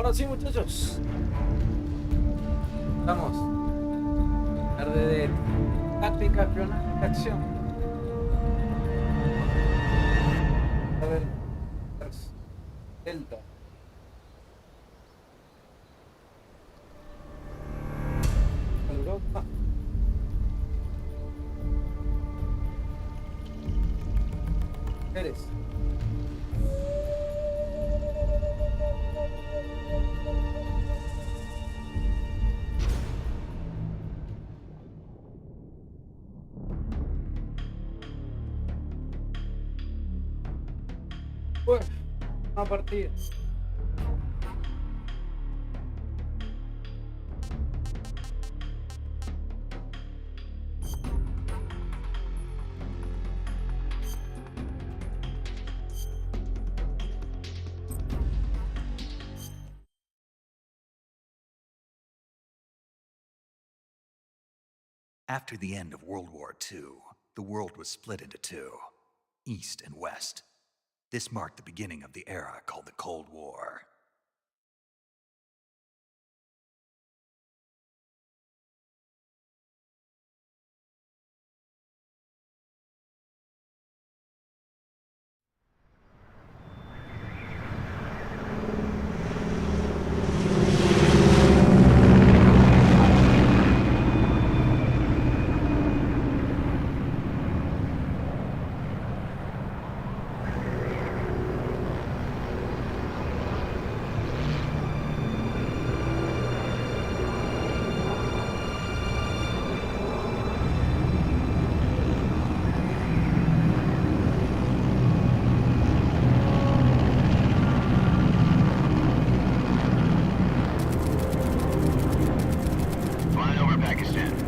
Ahora sí, muchachos. Estamos. Tarde de táctica, espionaje, acción. A ver. Delta. Europa. Teres. Bueno, una partida. After the end of World War II, the world was split into two, East and West. This marked the beginning of the era called the Cold War.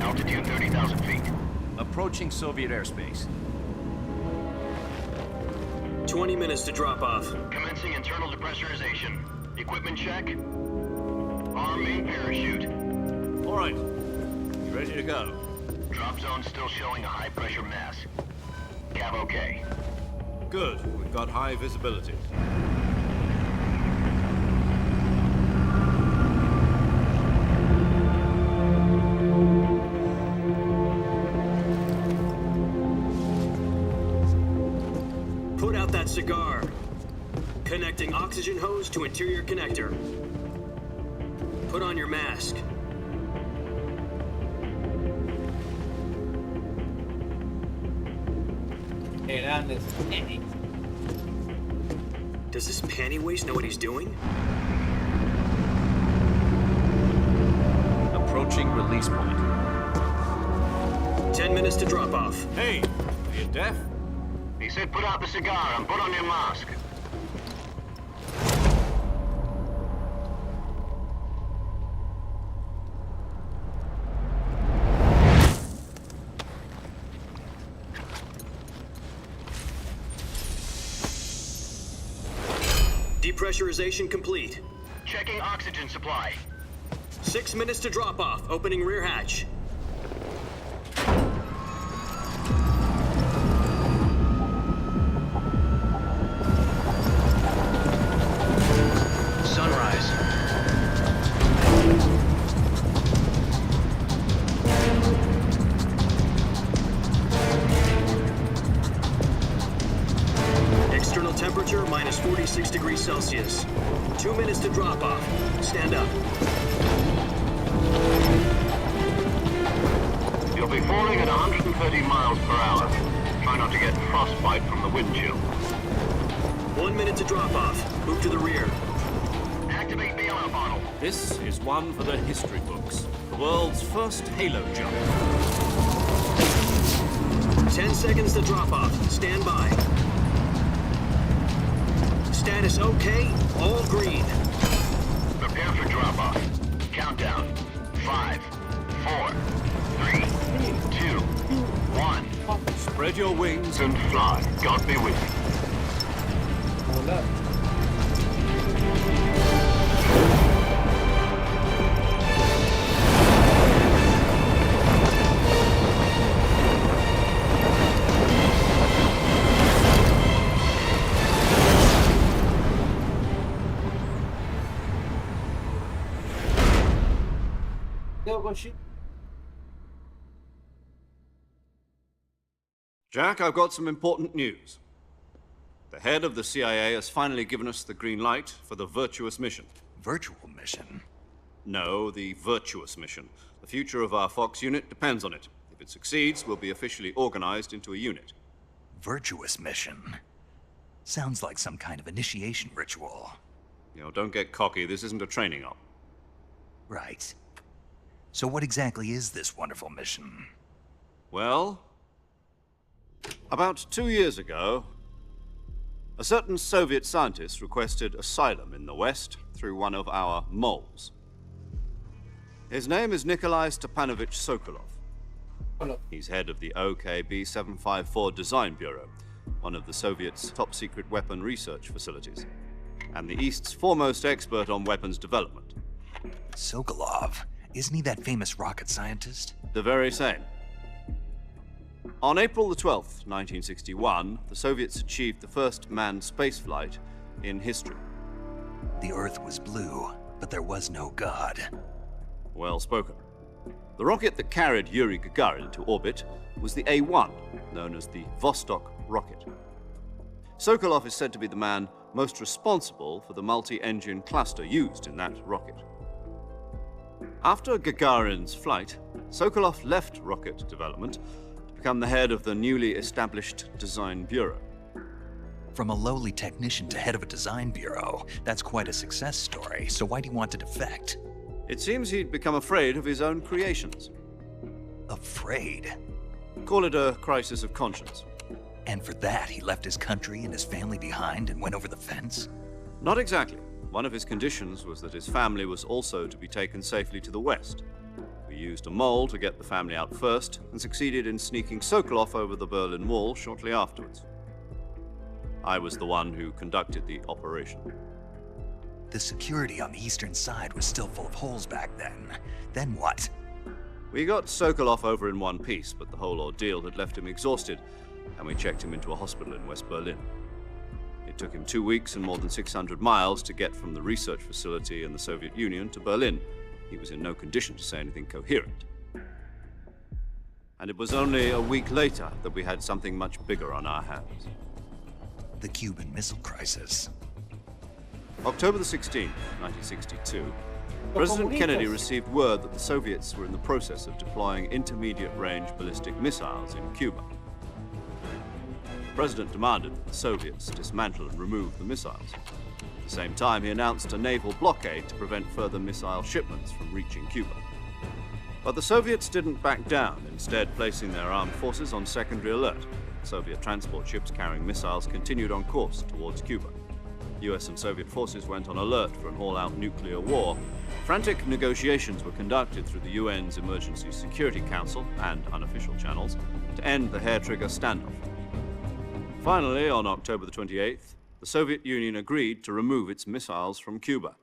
Altitude 30,000 feet. Approaching Soviet airspace. 20 minutes to drop off. Commencing internal depressurization. Equipment check. Arm main parachute. All right. You ready to go? Drop zone still showing a high pressure mass. Cav okay. Good. We've got high visibility. Put out that cigar. Connecting oxygen hose to interior connector. Put on your mask. Does this panty waste know what he's doing? Approaching release point. 10 minutes to drop off. Hey, are you deaf? He said put out the cigar and put on your mask. Depressurization complete. Checking oxygen supply. 6 minutes to drop off. Opening rear hatch. Sunrise. External temperature minus 46 degrees Celsius. 2 minutes to drop off. Stand up. You'll be falling at 130 miles per hour. Try not to get frostbite from the wind chill. 1 minute to drop off. Move to the rear. Activate bailout bottle. This is one for the history books. The world's first halo jump. 10 seconds to drop off. Stand by. Status okay. All green. Prepare for drop-off. Countdown. 5, 4, 3, 2, 1. Spread your wings And fly. God be with you. Hold up. Koshi. Jack, I've got some important news. The head of the CIA has finally given us the green light for the virtuous mission. Virtual mission? No, the virtuous mission. The future of our Fox unit depends on it. If it succeeds, we'll be officially organized into a unit. Virtuous mission? Sounds like some kind of initiation ritual. You know, don't get cocky. This isn't a training op. Right. So what exactly is this wonderful mission? Well, about 2 years ago, a certain Soviet scientist requested asylum in the West through one of our moles. His name is Nikolai Stepanovich Sokolov. He's head of the OKB 754 Design Bureau, one of the Soviets' top-secret weapon research facilities, and the East's foremost expert on weapons development. Sokolov? Isn't he that famous rocket scientist? The very same. On April the 12th, 1961, the Soviets achieved the first manned spaceflight in history. The Earth was blue, but there was no God. Well spoken. The rocket that carried Yuri Gagarin to orbit was the A-1, known as the Vostok rocket. Sokolov is said to be the man most responsible for the multi-engine cluster used in that rocket. After Gagarin's flight, Sokolov left rocket development to become the head of the newly established Design Bureau. From a lowly technician to head of a design bureau, that's quite a success story, so why'd he want to defect? It seems he'd become afraid of his own creations. Afraid? Call it a crisis of conscience. And for that, he left his country and his family behind and went over the fence? Not exactly. One of his conditions was that his family was also to be taken safely to the West. We used a mole to get the family out first and succeeded in sneaking Sokolov over the Berlin Wall shortly afterwards. I was the one who conducted the operation. The security on the eastern side was still full of holes back then. Then what? We got Sokolov over in one piece, but the whole ordeal had left him exhausted, and we checked him into a hospital in West Berlin. It took him 2 weeks and more than 600 miles to get from the research facility in the Soviet Union to Berlin. He was in no condition to say anything coherent. And it was only a week later that we had something much bigger on our hands. The Cuban Missile Crisis. October the 16th, 1962, President Kennedy received word that the Soviets were in the process of deploying intermediate-range ballistic missiles in Cuba. The President demanded that the Soviets dismantle and remove the missiles. At the same time, he announced a naval blockade to prevent further missile shipments from reaching Cuba. But the Soviets didn't back down, instead placing their armed forces on secondary alert. Soviet transport ships carrying missiles continued on course towards Cuba. US and Soviet forces went on alert for an all-out nuclear war. Frantic negotiations were conducted through the UN's Emergency Security Council and unofficial channels to end the hair-trigger standoff. Finally, on October the 28th, the Soviet Union agreed to remove its missiles from Cuba,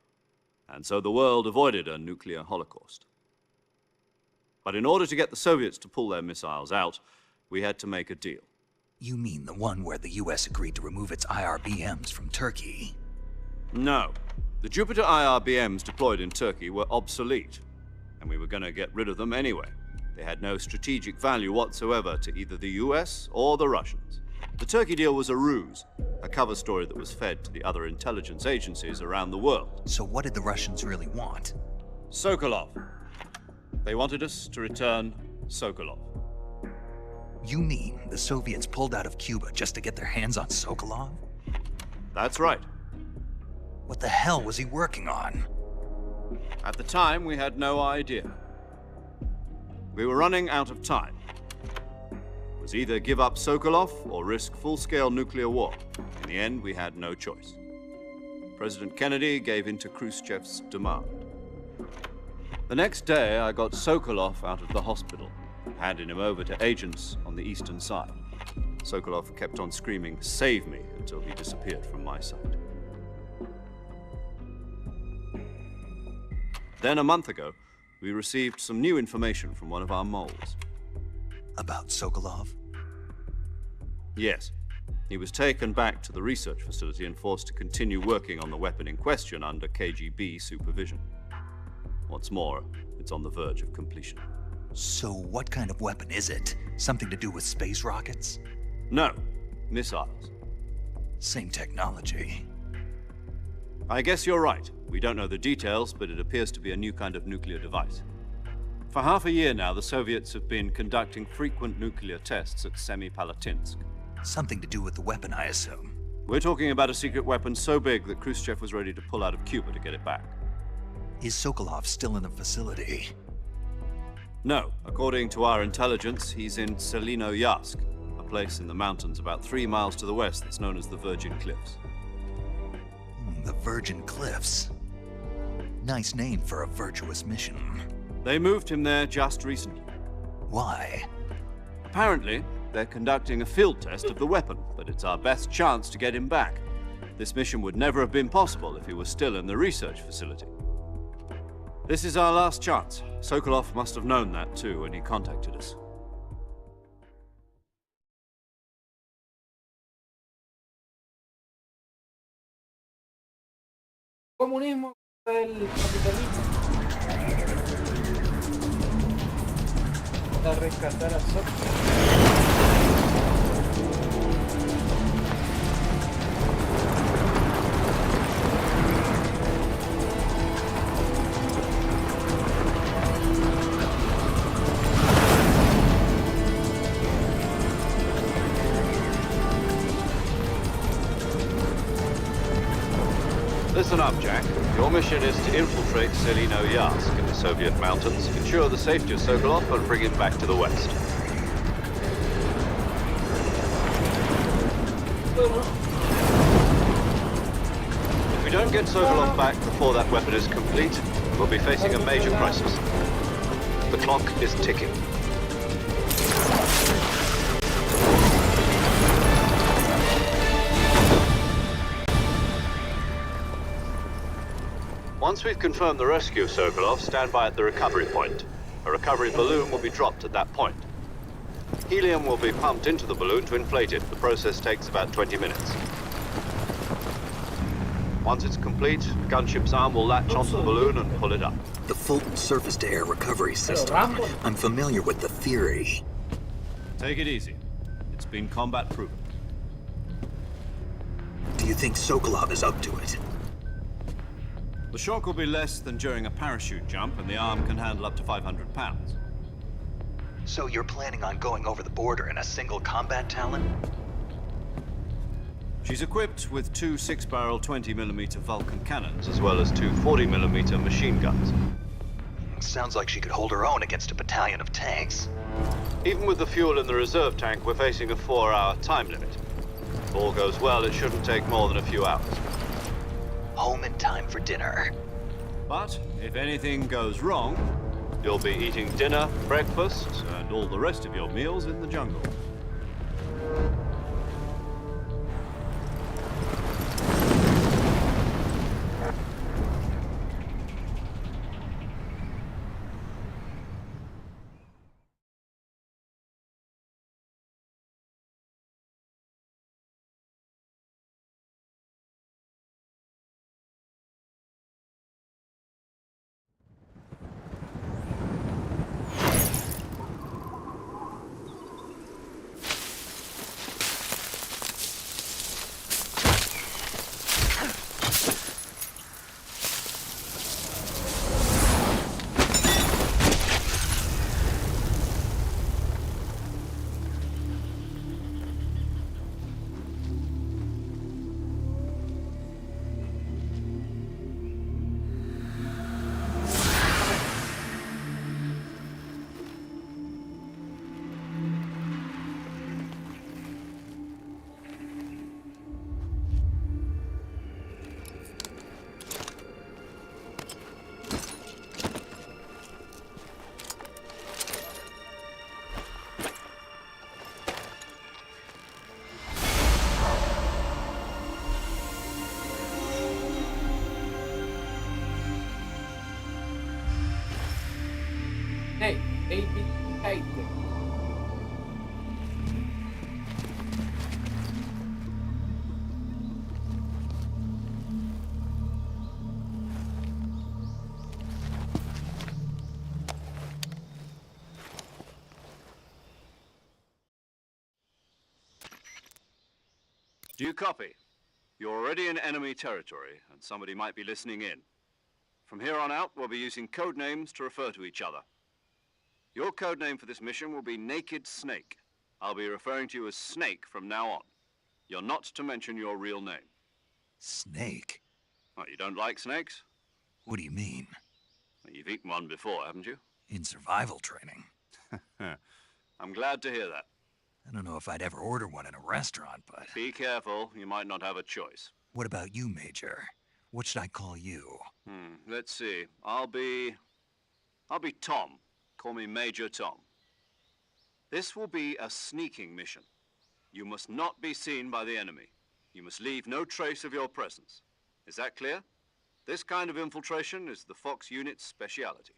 and so the world avoided a nuclear holocaust. But in order to get the Soviets to pull their missiles out, we had to make a deal. You mean the one where the US agreed to remove its IRBMs from Turkey? No. The Jupiter IRBMs deployed in Turkey were obsolete, and we were going to get rid of them anyway. They had no strategic value whatsoever to either the US or the Russians. The Turkey deal was a ruse, a cover story that was fed to the other intelligence agencies around the world. So what did the Russians really want? Sokolov. They wanted us to return Sokolov. You mean the Soviets pulled out of Cuba just to get their hands on Sokolov? That's right. What the hell was he working on? At the time, we had no idea. We were running out of time. It was either give up Sokolov or risk full-scale nuclear war. In the end, we had no choice. President Kennedy gave in to Khrushchev's demand. The next day, I got Sokolov out of the hospital, handing him over to agents on the eastern side. Sokolov kept on screaming, "Save me," until he disappeared from my sight. Then a month ago, we received some new information from one of our moles. About Sokolov? Yes. He was taken back to the research facility and forced to continue working on the weapon in question under KGB supervision. What's more, It's on the verge of completion. So what kind of weapon is it? Something to do with space rockets? No, missiles. Same technology. I guess you're right. We don't know the details, but it appears to be a new kind of nuclear device. For half a year now, the Soviets have been conducting frequent nuclear tests at Semipalatinsk. Something to do with the weapon, I assume. We're talking about a secret weapon so big that Khrushchev was ready to pull out of Cuba to get it back. Is Sokolov still in the facility? No, according to our intelligence, he's in Selino-Yarsk, a place in the mountains about 3 miles to the west that's known as the Virgin Cliffs. The Virgin Cliffs. Nice name for a virtuous mission. They moved him there just recently. Why? Apparently, they're conducting a field test of the weapon, but it's our best chance to get him back. This mission would never have been possible if he was still in the research facility. This is our last chance. Sokolov must have known that too when he contacted us. Comunismo contra el capitalismo. Para rescatar a Sokoviev. Listen up, Jack. Your mission is to infiltrate Selino-Yarsk in the Soviet mountains, ensure the safety of Sokolov, and bring him back to the west. If we don't get Sokolov back before that weapon is complete, we'll be facing a major crisis. The clock is ticking. Once we've confirmed the rescue of Sokolov, stand by at the recovery point. A recovery balloon will be dropped at that point. Helium will be pumped into the balloon to inflate it. The process takes about 20 minutes. Once it's complete, the gunship's arm will latch onto the balloon and pull it up. The Fulton surface-to-air recovery system. I'm familiar with the theory. Take it easy. It's been combat-proven. Do you think Sokolov is up to it? The shock will be less than during a parachute jump, and the arm can handle up to 500 pounds. So you're planning on going over the border in a single combat Talon? She's equipped with 2 6-barrel 20mm Vulcan cannons, as well as 2 40mm machine guns. Sounds like she could hold her own against a battalion of tanks. Even with the fuel in the reserve tank, we're facing a 4-hour time limit. If all goes well, it shouldn't take more than a few hours. Home in time for dinner. But if anything goes wrong, you'll be eating dinner, breakfast, and all the rest of your meals in the jungle. Nej, David Kite. Do you copy? You're already in enemy territory, and somebody might be listening in. From here on out, we'll be using code names to refer to each other. Your code name for this mission will be Naked Snake. I'll be referring to you as Snake from now on. You're not to mention your real name. Snake? What, you don't like snakes? What do you mean? Well, you've eaten one before, haven't you? In survival training? I'm glad to hear that. I don't know if I'd ever order one in a restaurant, but... Be careful, you might not have a choice. What about you, Major? What should I call you? Let's see. I'll be Tom. Call me Major Tom. This will be a sneaking mission. You must not be seen by the enemy. You must leave no trace of your presence. Is that clear? This kind of infiltration is the Fox unit's speciality.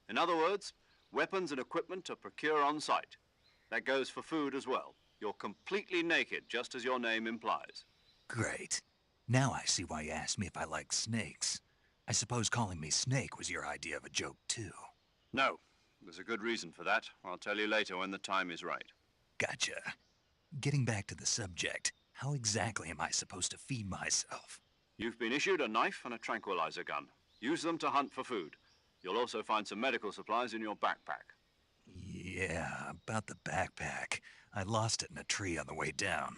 In other words, weapons and equipment are procured on site. That goes for food as well. You're completely naked, just as your name implies. Great. Now I see why you asked me if I like snakes. I suppose calling me Snake was your idea of a joke, too. No. There's a good reason for that. I'll tell you later when the time is right. Gotcha. Getting back to the subject, how exactly am I supposed to feed myself? You've been issued a knife and a tranquilizer gun. Use them to hunt for food. You'll also find some medical supplies in your backpack. Yeah, about the backpack. I lost it in a tree on the way down.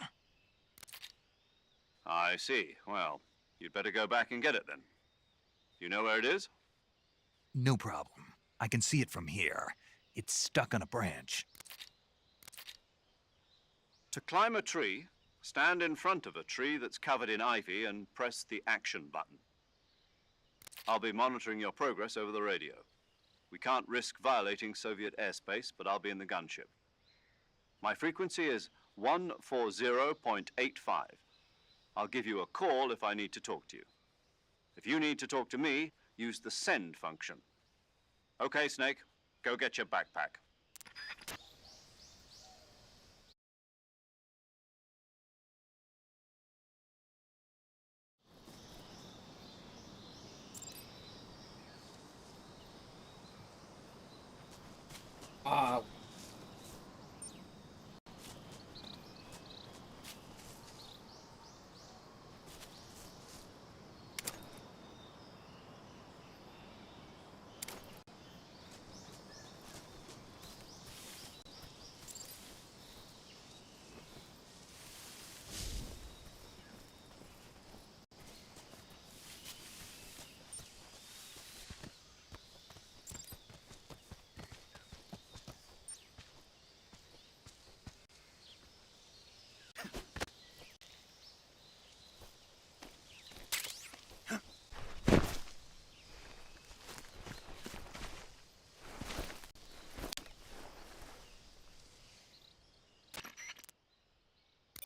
I see. Well, you'd better go back and get it then. You know where it is? No problem. I can see it from here. It's stuck on a branch. To climb a tree, stand in front of a tree that's covered in ivy and press the action button. I'll be monitoring your progress over the radio. We can't risk violating Soviet airspace, but I'll be in the gunship. My frequency is 140.85. I'll give you a call if I need to talk to you. If you need to talk to me, use the send function. Okay, Snake, go get your backpack.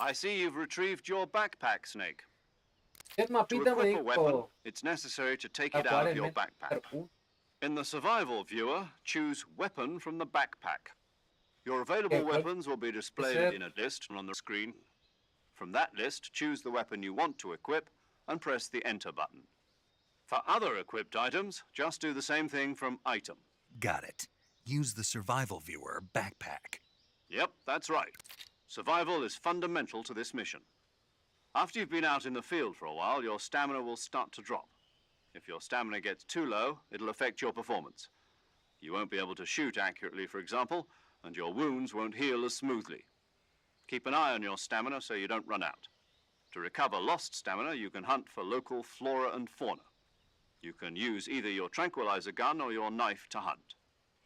I see you've retrieved your backpack, Snake. El To mapita me equip a weapon, dijo it's necessary to take it out of your backpack. actualmente. In the survival viewer, choose Weapon from the backpack. Your available Okay, weapons will be displayed in a list on the screen. From that list, choose the weapon you want to equip and press the Enter button. For other equipped items, just do the same thing from Item. Got it. Use the survival viewer backpack. Yep, that's right. Survival is fundamental to this mission. After you've been out in the field for a while, your stamina will start to drop. If your stamina gets too low, it'll affect your performance. You won't be able to shoot accurately, for example, and your wounds won't heal as smoothly. Keep an eye on your stamina so you don't run out. To recover lost stamina, you can hunt for local flora and fauna. You can use either your tranquilizer gun or your knife to hunt.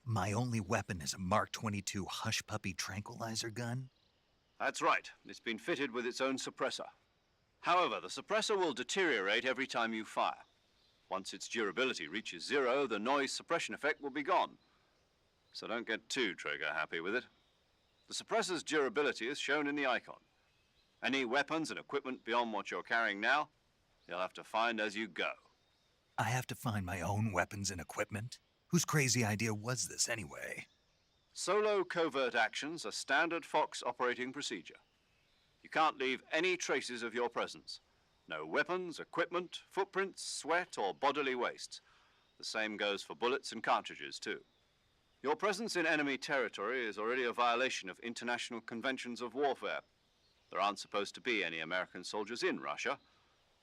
My only weapon is a Mark 22 Hush Puppy tranquilizer gun? That's right. It's been fitted with its own suppressor. However, the suppressor will deteriorate every time you fire. Once its durability reaches 0, the noise suppression effect will be gone. So don't get too trigger-happy with it. The suppressor's durability is shown in the icon. Any weapons and equipment beyond what you're carrying now, you'll have to find as you go. I have to find my own weapons and equipment? Whose crazy idea was this anyway? Solo covert actions are standard Fox operating procedure. You can't leave any traces of your presence. No weapons, equipment, footprints, sweat, or bodily waste. The same goes for bullets and cartridges, too. Your presence in enemy territory is already a violation of international conventions of warfare. There aren't supposed to be any American soldiers in Russia.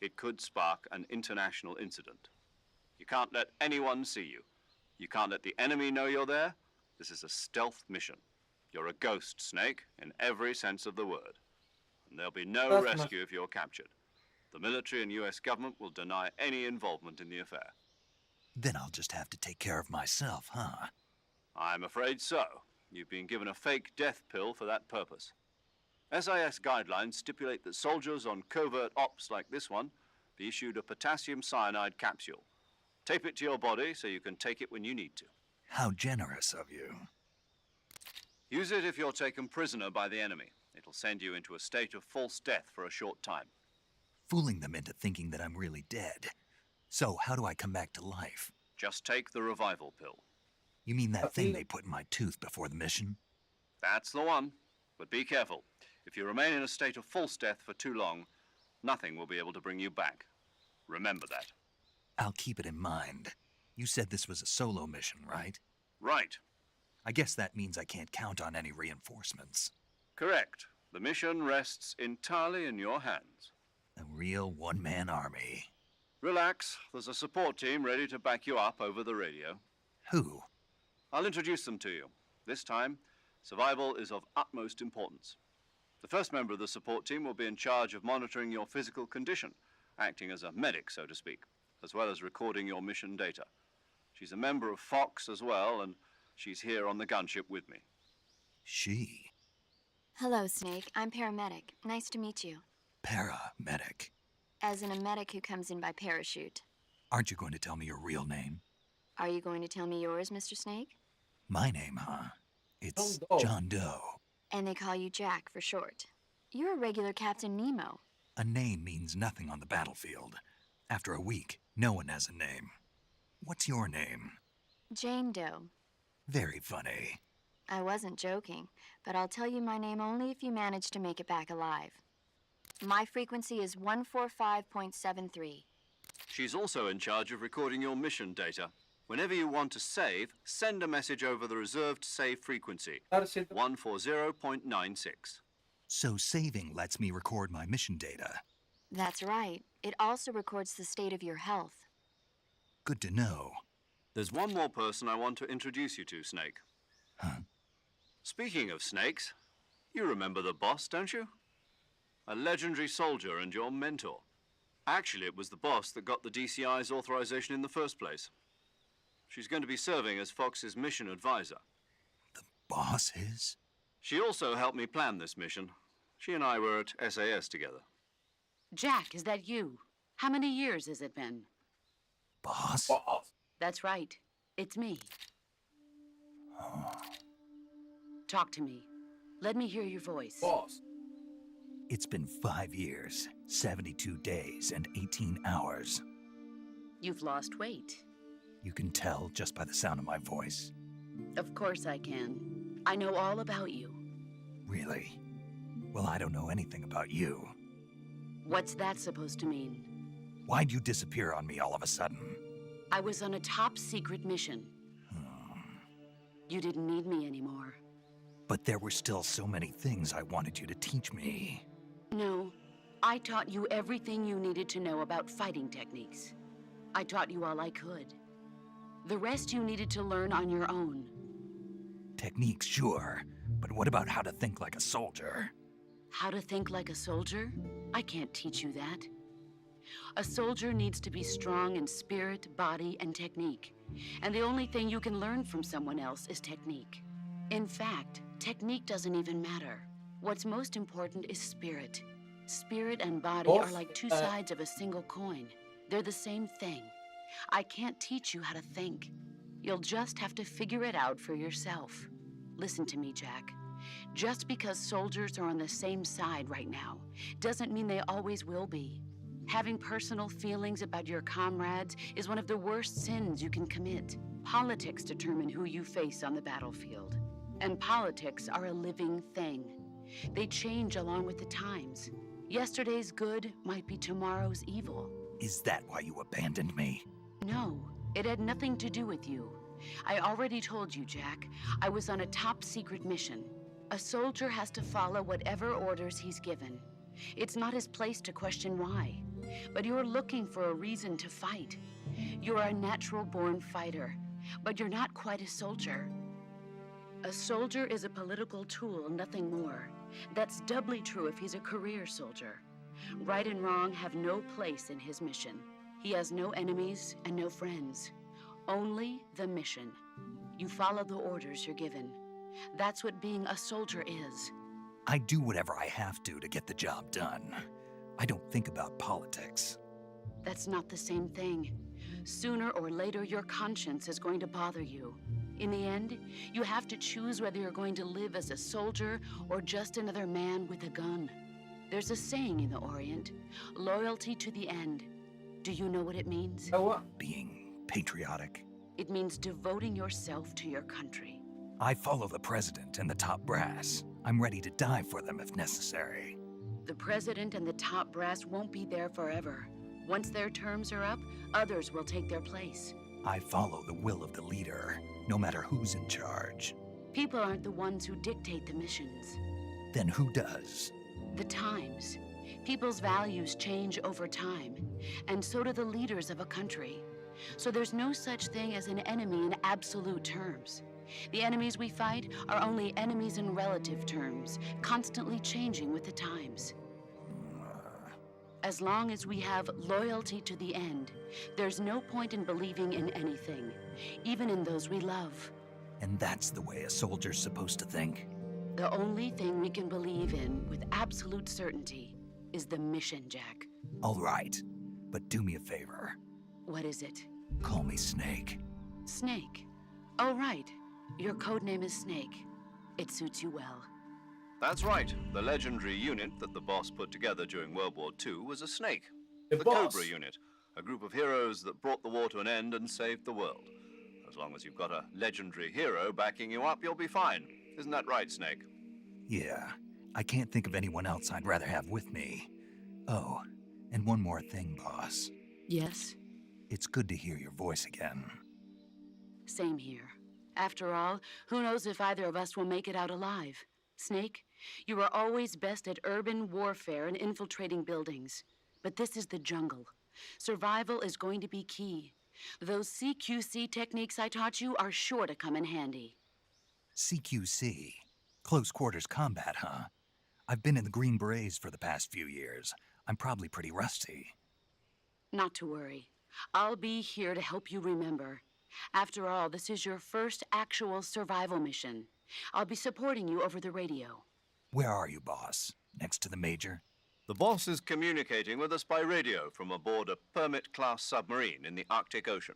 It could spark an international incident. You can't let anyone see you. You can't let the enemy know you're there. This is a stealth mission. You're a ghost, Snake, in every sense of the word. And there'll be no rescue if you're captured. The military and US government will deny any involvement in the affair. Then I'll just have to take care of myself, huh? I'm afraid so. You've been given a fake death pill for that purpose. SIS guidelines stipulate that soldiers on covert ops like this one be issued a potassium cyanide capsule. Tape it to your body so you can take it when you need to. How generous of you. Use it if you're taken prisoner by the enemy. It'll send you into a state of false death for a short time. Fooling them into thinking that I'm really dead. So how do I come back to life? Just take the revival pill. You mean that thing they put in my tooth before the mission? That's the one. But be careful. If you remain in a state of false death for too long, nothing will be able to bring you back. Remember that. I'll keep it in mind. You said this was a solo mission, right? Right. I guess that means I can't count on any reinforcements. Correct. The mission rests entirely in your hands. A real one-man army. Relax. There's a support team ready to back you up over the radio. Who? I'll introduce them to you. This time, survival is of utmost importance. The first member of the support team will be in charge of monitoring your physical condition, acting as a medic, so to speak, as well as recording your mission data. She's a member of Fox as well, and she's here on the gunship with me. She? Hello, Snake. I'm paramedic. Nice to meet you. Paramedic. As in a medic who comes in by parachute. Aren't you going to tell me your real name? Are you going to tell me yours, Mr. Snake? My name, huh? It's John Doe. John Doe. And they call you Jack for short. You're a regular Captain Nemo. A name means nothing on the battlefield. After a week, no one has a name. What's your name? Jane Doe. Very funny. I wasn't joking, but I'll tell you my name only if you manage to make it back alive. My frequency is 145.73. She's also in charge of recording your mission data. Whenever you want to save, send a message over the reserved save frequency, 140.96. So saving lets me record my mission data. That's right. It also records the state of your health. Good to know. There's one more person I want to introduce you to, Snake. Huh? Speaking of snakes, you remember the boss, don't you? A legendary soldier and your mentor. Actually, it was the boss that got the DCI's authorization in the first place. She's going to be serving as Fox's mission advisor. The boss is? She also helped me plan this mission. She and I were at SAS together. Jack, is that you? How many years has it been? Boss? That's right. It's me. Talk to me. Let me hear your voice. Boss. It's been 5 years, 72 days, and 18 hours. You've lost weight. You can tell just by the sound of my voice. Of course I can. I know all about you. Really? Well, I don't know anything about you. What's that supposed to mean? Why'd you disappear on me all of a sudden? I was on a top secret mission. You didn't need me anymore. But there were still so many things I wanted you to teach me. No, I taught you everything you needed to know about fighting techniques. I taught you all I could. The rest you needed to learn on your own. Techniques, sure. But what about how to think like a soldier? How to think like a soldier? I can't teach you that. A soldier needs to be strong in spirit, body, and technique. And the only thing you can learn from someone else is technique. In fact, technique doesn't even matter. What's most important is spirit. Spirit and body are like two sides of a single coin. They're the same thing. I can't teach you how to think. You'll just have to figure it out for yourself. Listen to me, Jack. Just because soldiers are on the same side right now doesn't mean they always will be. Having personal feelings about your comrades is one of the worst sins you can commit. Politics determine who you face on the battlefield. And politics are a living thing. They change along with the times. Yesterday's good might be tomorrow's evil. Is that why you abandoned me? No, it had nothing to do with you. I already told you, Jack. I was on a top secret mission. A soldier has to follow whatever orders he's given. It's not his place to question why. But you're looking for a reason to fight. You're a natural-born fighter, but you're not quite a soldier. A soldier is a political tool, nothing more. That's doubly true if he's a career soldier. Right and wrong have no place in his mission. He has no enemies and no friends. Only the mission. You follow the orders you're given. That's what being a soldier is. I do whatever I have to get the job done. I don't think about politics. That's not the same thing. Sooner or later, your conscience is going to bother you. In the end, you have to choose whether you're going to live as a soldier or just another man with a gun. There's a saying in the Orient, loyalty to the end. Do you know what it means? Being patriotic. It means devoting yourself to your country. I follow the president and the top brass. I'm ready to die for them if necessary. The president and the top brass won't be there forever. Once their terms are up, others will take their place. I follow the will of the leader, no matter who's in charge. People aren't the ones who dictate the missions. Then who does? The times. People's values change over time, and so do the leaders of a country. So there's no such thing as an enemy in absolute terms. The enemies we fight are only enemies in relative terms, constantly changing with the times. As long as we have loyalty to the end, there's no point in believing in anything, even in those we love. And that's the way a soldier's supposed to think? The only thing we can believe in with absolute certainty is the mission, Jack. All right, but do me a favor. What is it? Call me Snake. Snake. Oh, right. Your code name is Snake. It suits you well. That's right. The legendary unit that the boss put together during World War II was a snake. The The boss. Cobra unit, a group of heroes that brought the war to an end and saved the world. As long as you've got a legendary hero backing you up, you'll be fine. Isn't that right, Snake? Yeah, I can't think of anyone else I'd rather have with me. Oh, and one more thing, boss. Yes? It's good to hear your voice again. Same here. After all, who knows if either of us will make it out alive? Snake, you are always best at urban warfare and infiltrating buildings. But this is the jungle. Survival is going to be key. Those CQC techniques I taught you are sure to come in handy. CQC? Close quarters combat, huh? I've been in the Green Berets for the past few years. I'm probably pretty rusty. Not to worry. I'll be here to help you remember. After all, this is your first actual survival mission. I'll be supporting you over the radio. Where are you, boss? Next to the Major? The boss is communicating with us by radio from aboard a Permit-class submarine in the Arctic Ocean.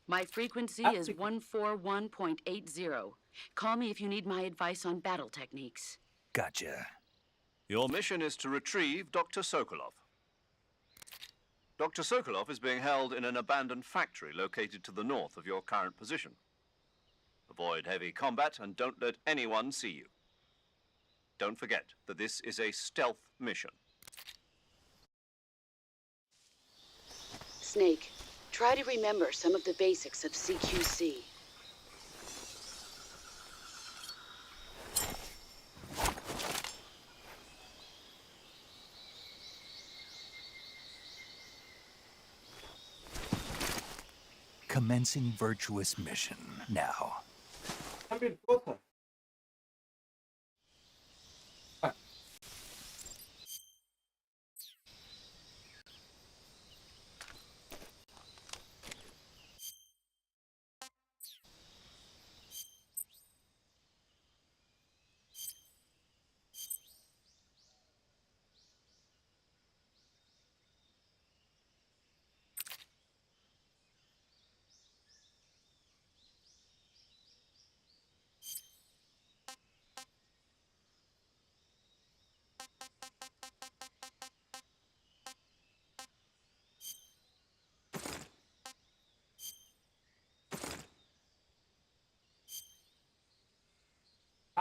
My frequency is 141.80. Call me if you need my advice on battle techniques. Gotcha. Your mission is to retrieve Dr. Sokolov. Dr. Sokolov is being held in an abandoned factory located to the north of your current position. Avoid heavy combat and don't let anyone see you. Don't forget that this is a stealth mission. Snake, try to remember some of the basics of CQC. Commencing virtuous mission now. Cambien cosas.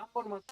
Ah, formas.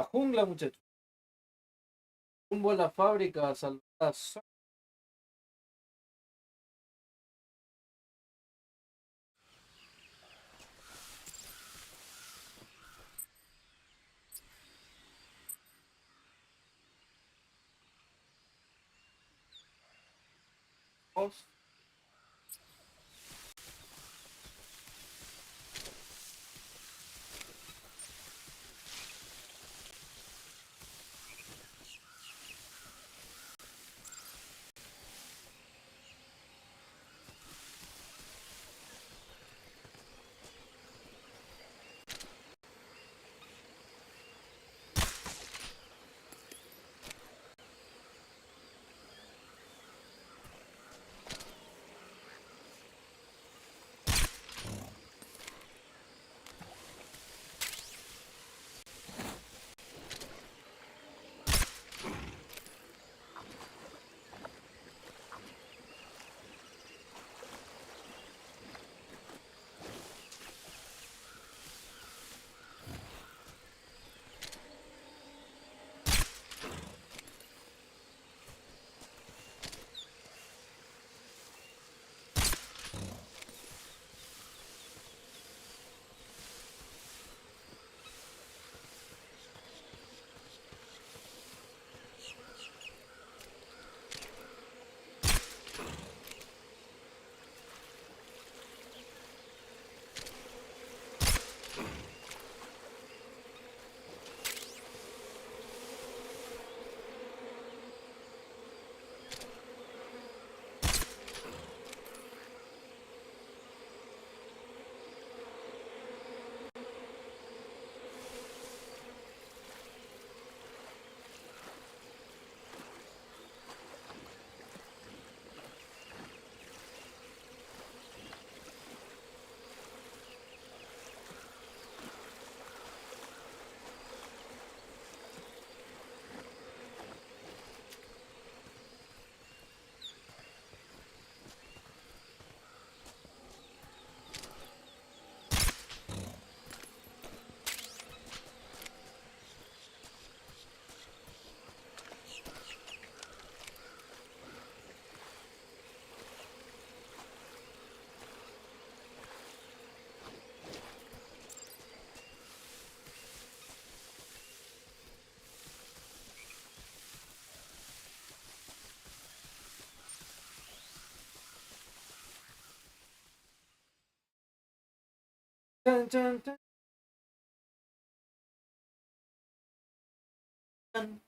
La jungla, muchachos. Rumbo a la fábrica a salvar a Sol. Dun, dun, dun. Dun.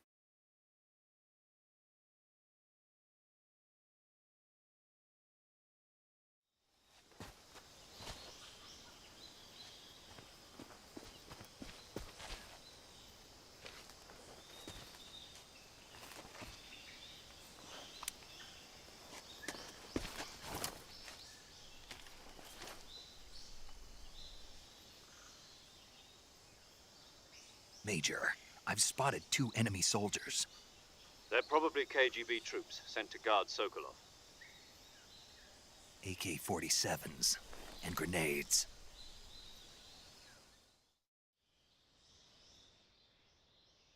Major, I've spotted 2 enemy soldiers. They're probably KGB troops sent to guard Sokolov. AK-47s and grenades.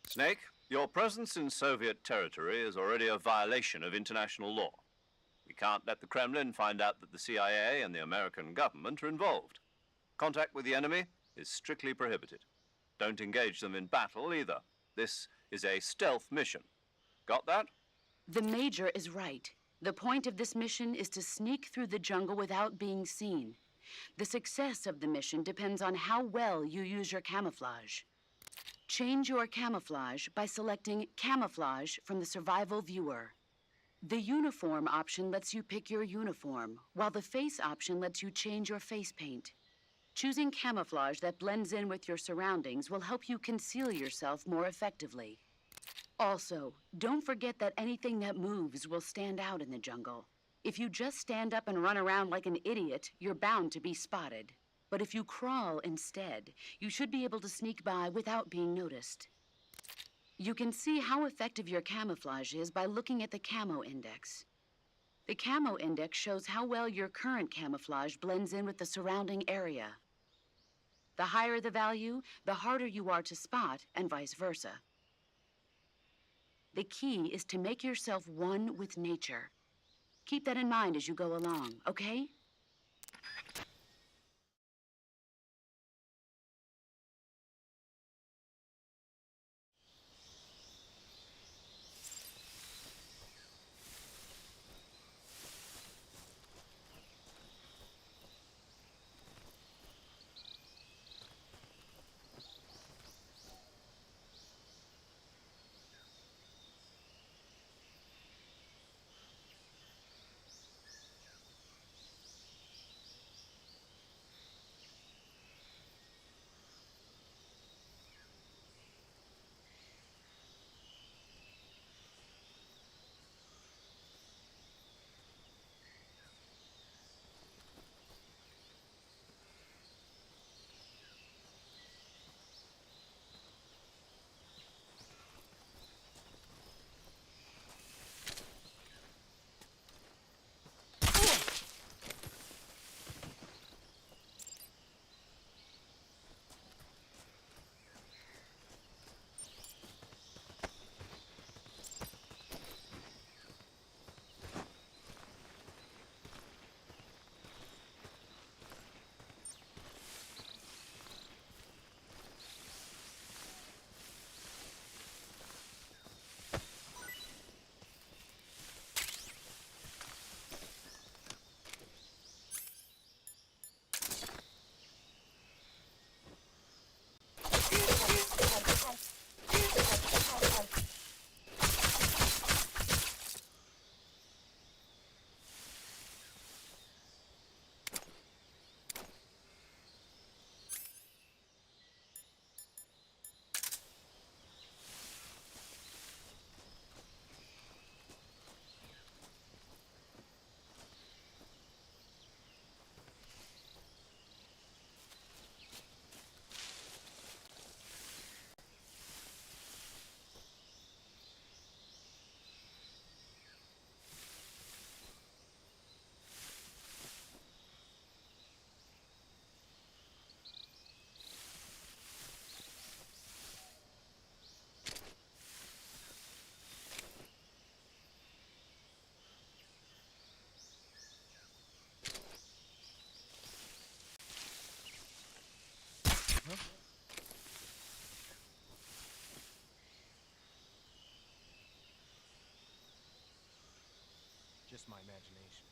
Snake, your presence in Soviet territory is already a violation of international law. We can't let the Kremlin find out that the CIA and the American government are involved. Contact with the enemy is strictly prohibited. Don't engage them in battle either. This is a stealth mission. Got that? The Major is right. The point of this mission is to sneak through the jungle without being seen. The success of the mission depends on how well you use your camouflage. Change your camouflage by selecting Camouflage from the Survival Viewer. The Uniform option lets you pick your uniform, while the Face option lets you change your face paint. Choosing camouflage that blends in with your surroundings will help you conceal yourself more effectively. Also, don't forget that anything that moves will stand out in the jungle. If you just stand up and run around like an idiot, you're bound to be spotted. But if you crawl instead, you should be able to sneak by without being noticed. You can see how effective your camouflage is by looking at the Camo Index. The Camo Index shows how well your current camouflage blends in with the surrounding area. The higher the value, the harder you are to spot, and vice versa. The key is to make yourself one with nature. Keep that in mind as you go along, okay? Just my imagination.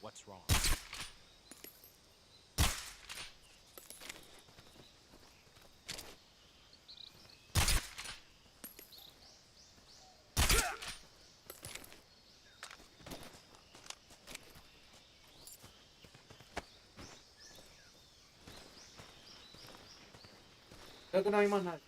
What's wrong? Creo que no hay más nada.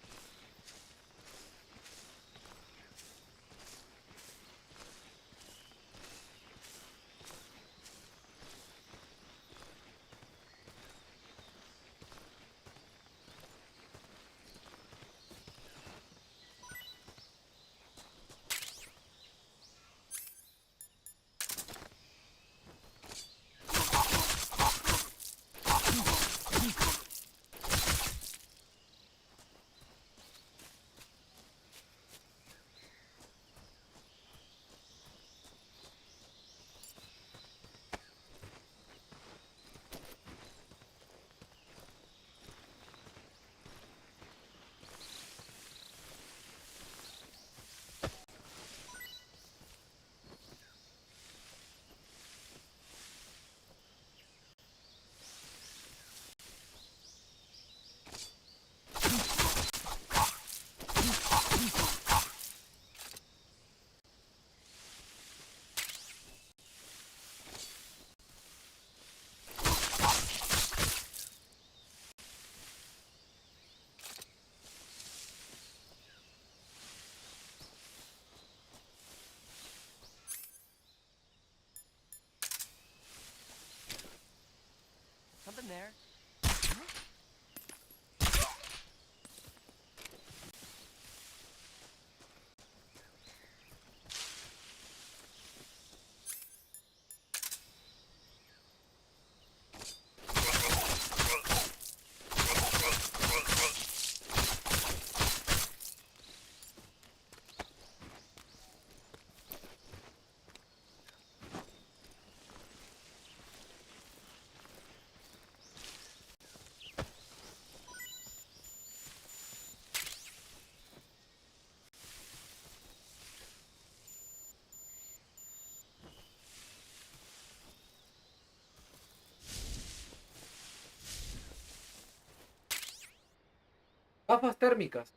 Gafas térmicas.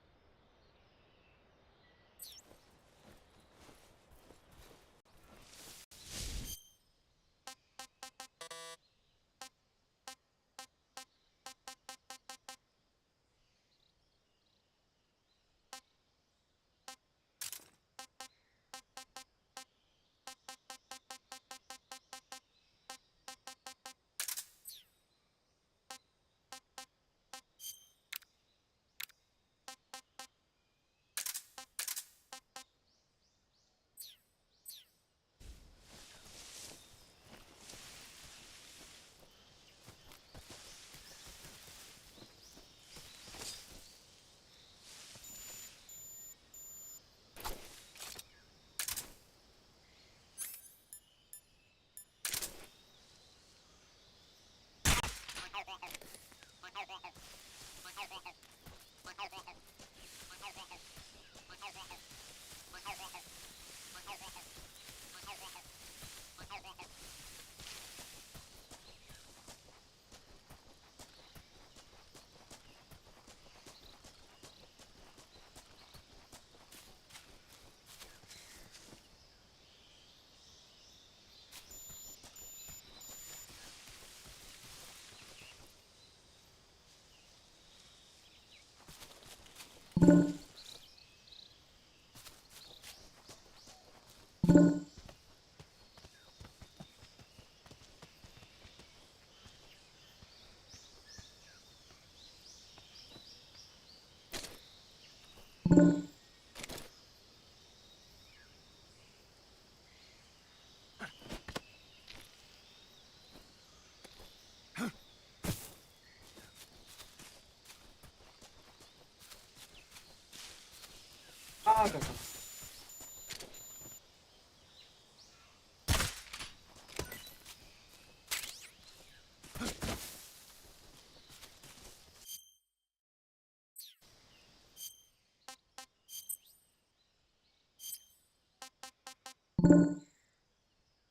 Ah, caca.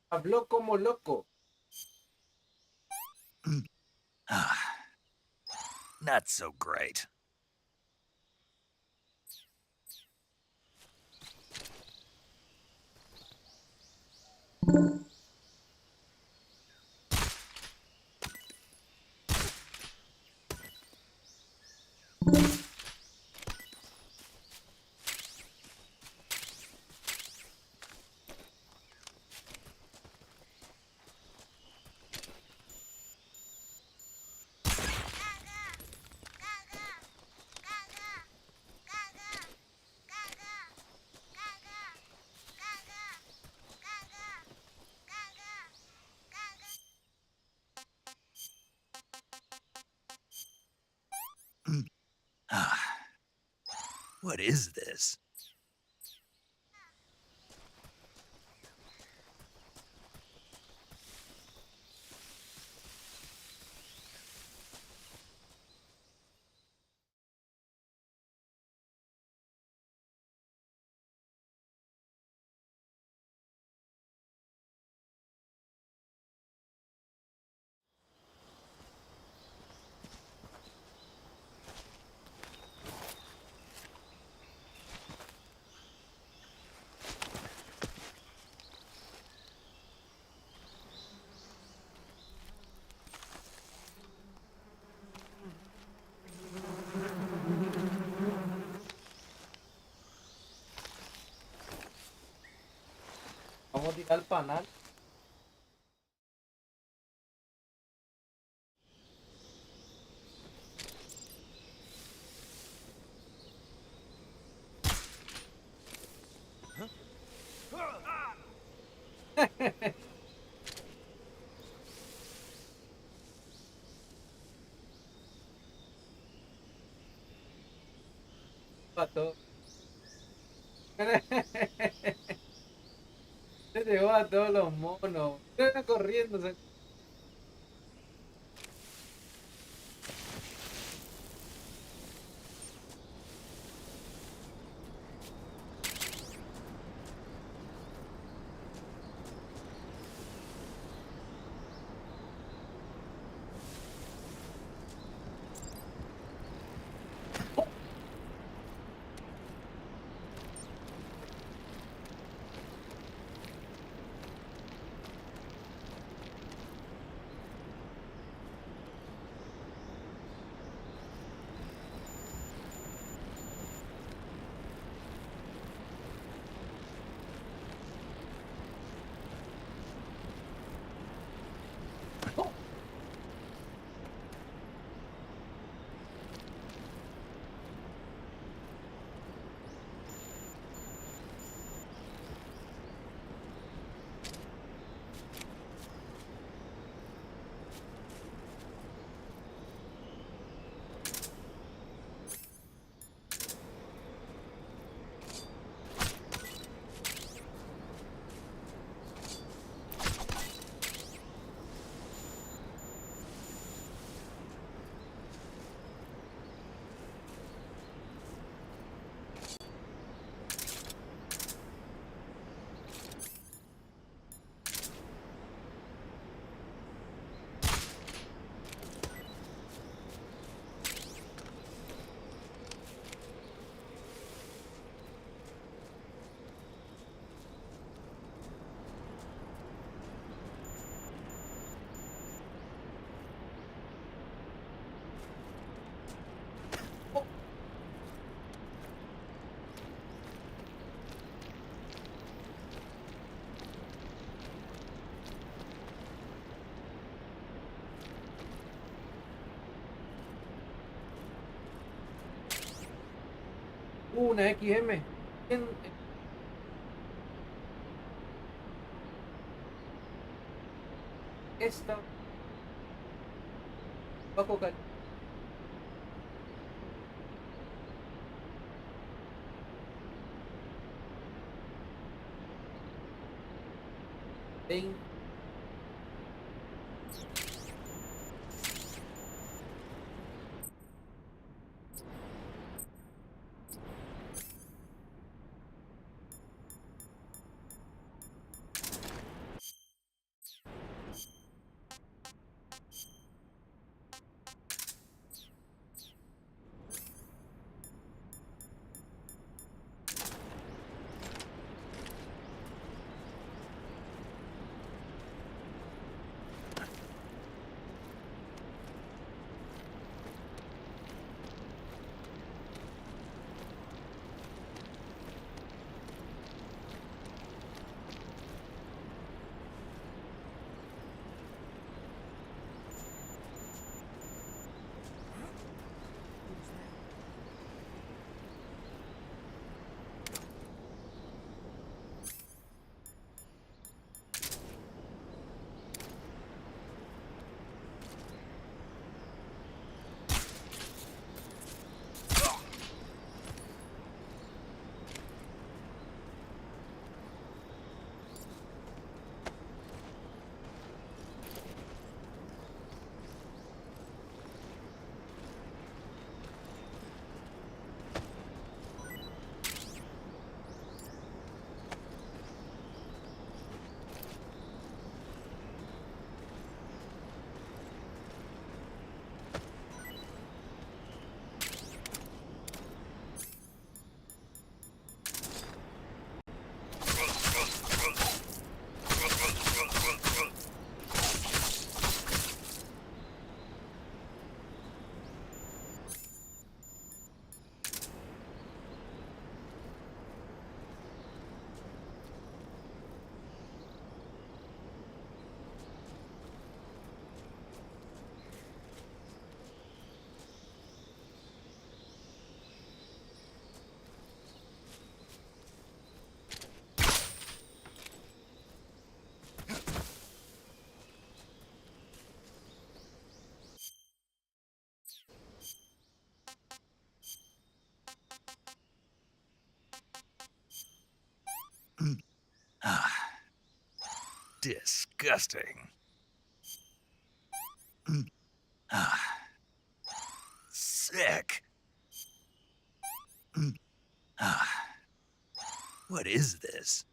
Habló como loco. Not so great. What is this? Vamos a tirar al panal. Pato. Se llevó a todos los monos. Están corriendo. una XM. En- Esta. Bajo cal. Vein- Disgusting. Sick. What is this?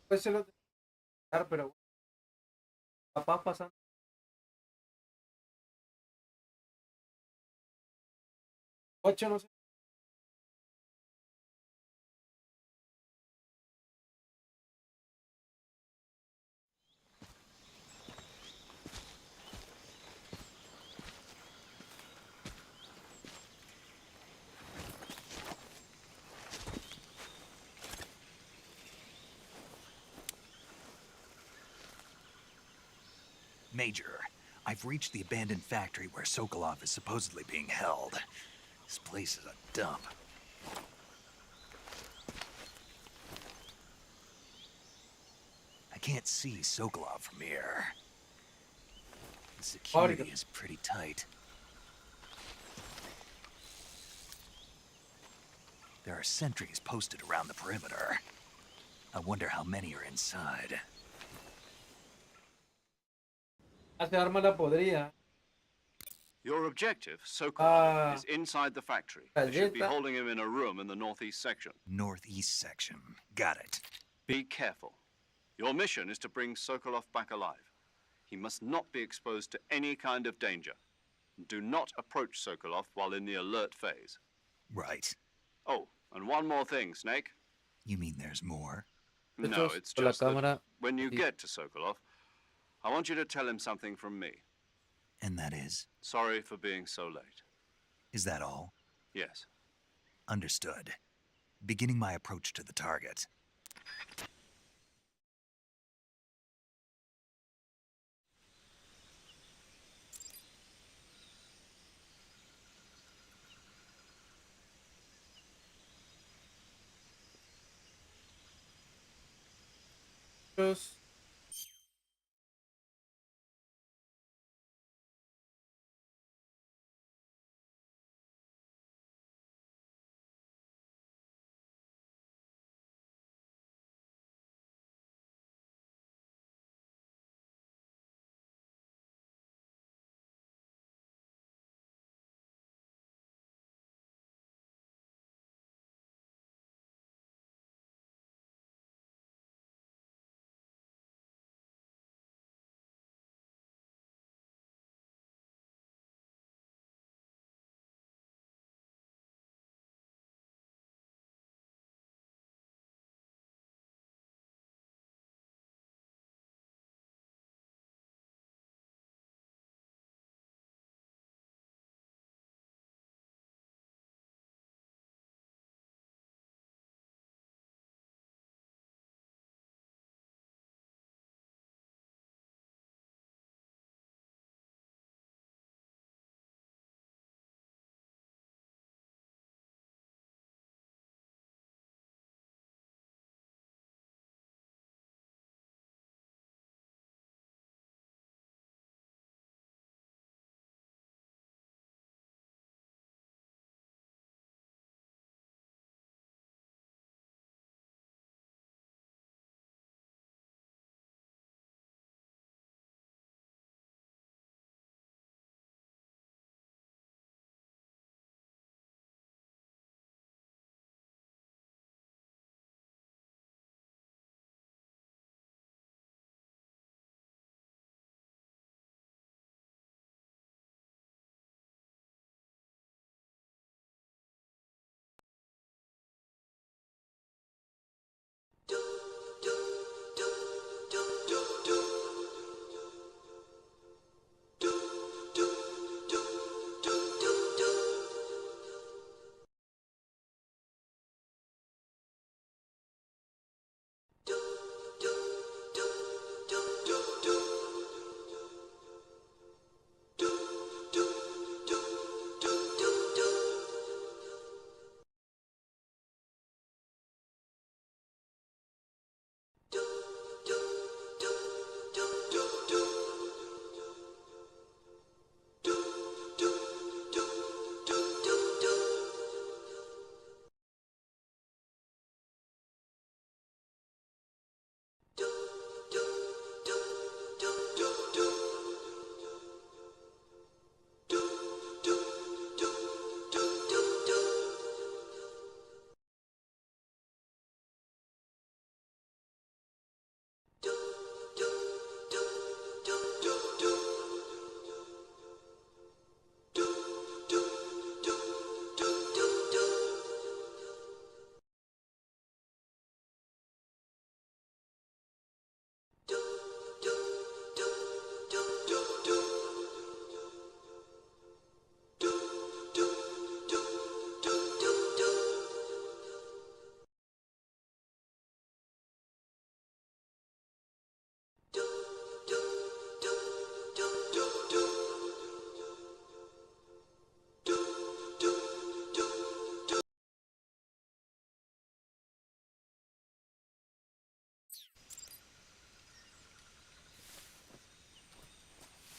Pues se lo tengo que dar, pero papá pasando. Ocho, no sé. Major, I've reached the abandoned factory where Sokolov is supposedly being held. This place is a dump. I can't see Sokolov from here. The security is pretty tight. There are sentries posted around the perimeter. I wonder how many are inside. Hace arma la podrida. Your objective, Sokolov, Ah. is inside the factory. They should be Galleta. holding him in a room in the northeast section. Northeast section. Got it. Be careful. Your mission is to bring Sokolov back alive. He must not be exposed to any kind of danger. Do not approach Sokolov while in the alert phase. Right. Oh, and one more thing, Snake. You mean there's more? No, Muchachos, it's por la just that cámara. when you Sí. get to Sokolov, I want you to tell him something from me. And that is? Sorry for being so late. Is that all? Yes. Understood. Beginning my approach to the target. Muchachos.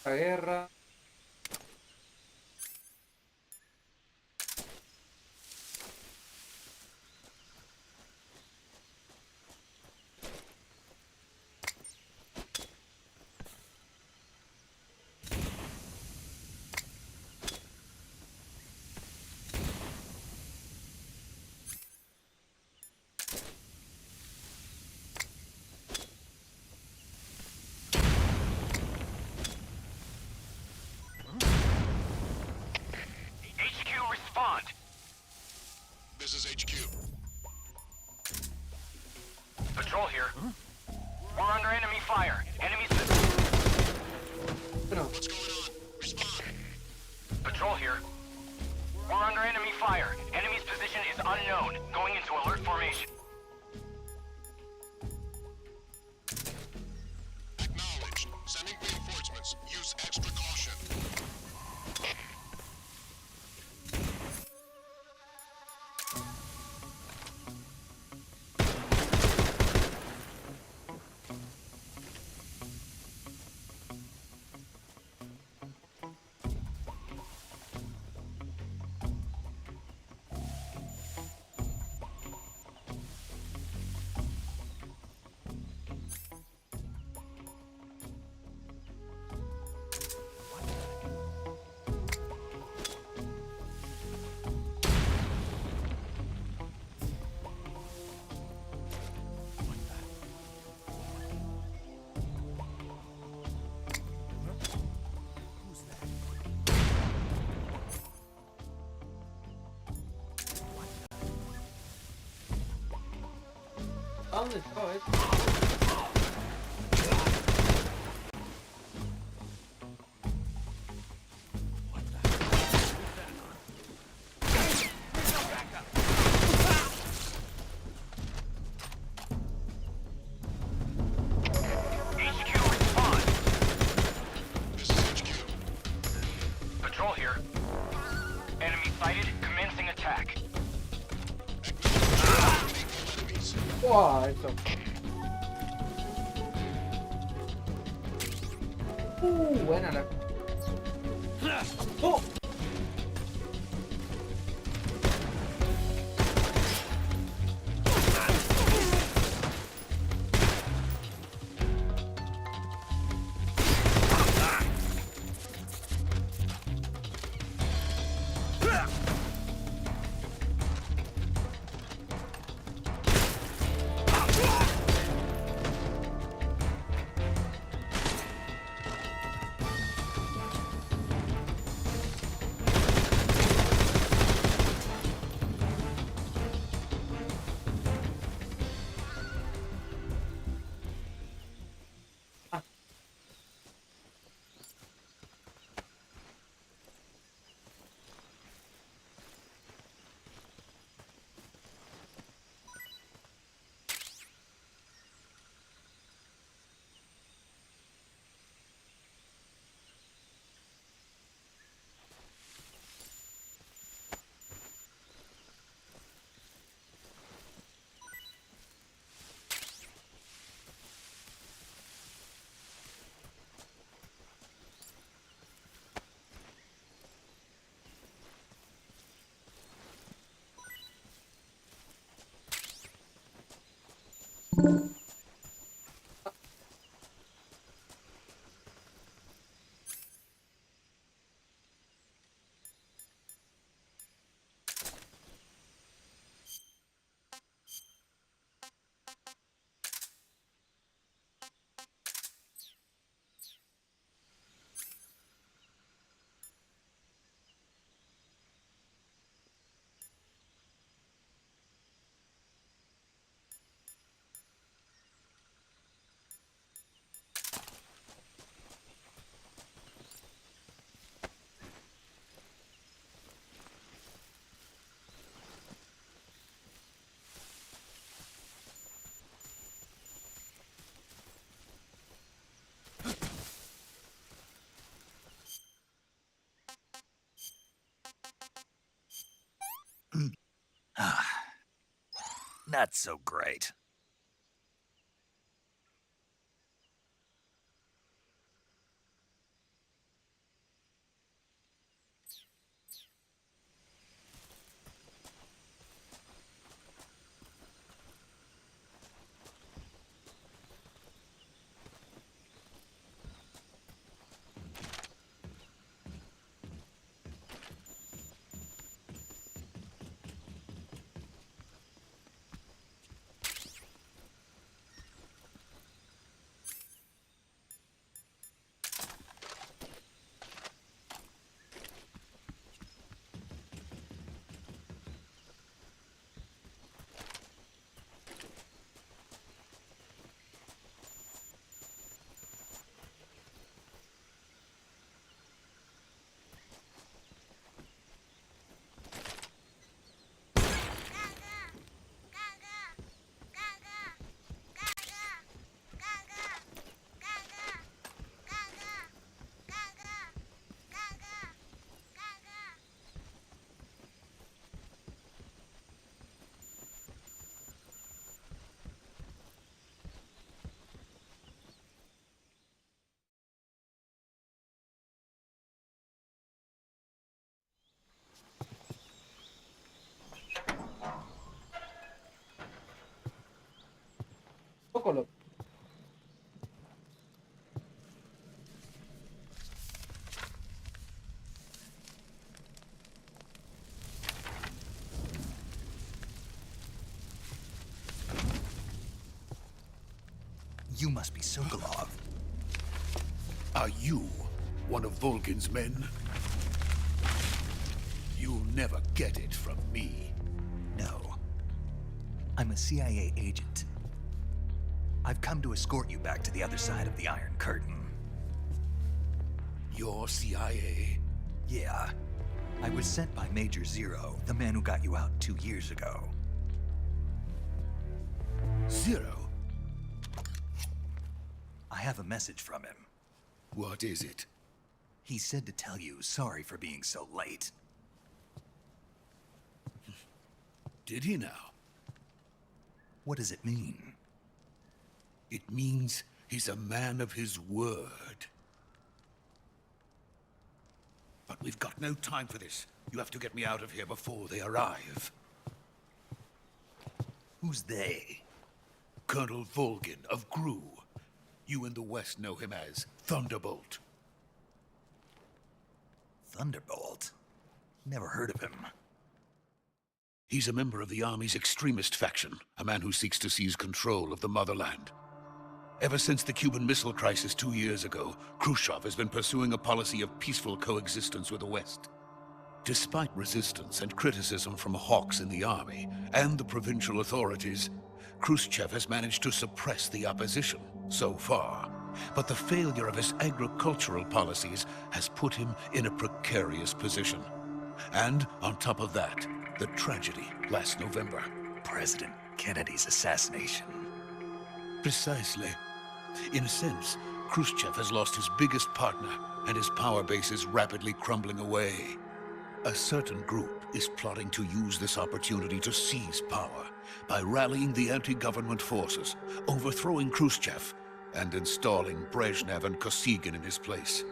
La guerra. Patrol here. We're under enemy fire. Enemies. Bueno, Patrol here. We're under enemy fire. Enemy's position is unknown. Going into alert formation. Acknowledged. Sending reinforcements. Use extra caution. ¿a dónde estaba esto? HQ respond. This is HQ. Patrol here. Enemy sighted. Commencing attack. Enemies. ¡Wow! Esto. Buena la. ¡Oh! Not so great. Sokolov. You must be Sokolov. Are you one of Volgin's men? You'll never get it from me. No. I'm a CIA agent. I've come to escort you back to the other side of the Iron Curtain. You're CIA? Yeah. I was sent by Major Zero, the man who got you out 2 years ago. Zero? I have a message from him. What is it? He said to tell you sorry for being so late. Did he now? What does it mean? It means he's a man of his word. But we've got no time for this. You have to get me out of here before they arrive. Who's they? Colonel Volgin of Gru. You in the West know him as Thunderbolt. Thunderbolt? Never heard of him. He's a member of the Army's extremist faction, a man who seeks to seize control of the motherland. Ever since the Cuban Missile Crisis 2 years ago, Khrushchev has been pursuing a policy of peaceful coexistence with the West. Despite resistance and criticism from hawks in the army and the provincial authorities, Khrushchev has managed to suppress the opposition so far. But the failure of his agricultural policies has put him in a precarious position. And on top of that, the tragedy last November. President Kennedy's assassination. Precisely. In a sense, Khrushchev has lost his biggest partner, and his power base is rapidly crumbling away. A certain group is plotting to use this opportunity to seize power by rallying the anti-government forces, overthrowing Khrushchev, and installing Brezhnev and Kosygin in his place.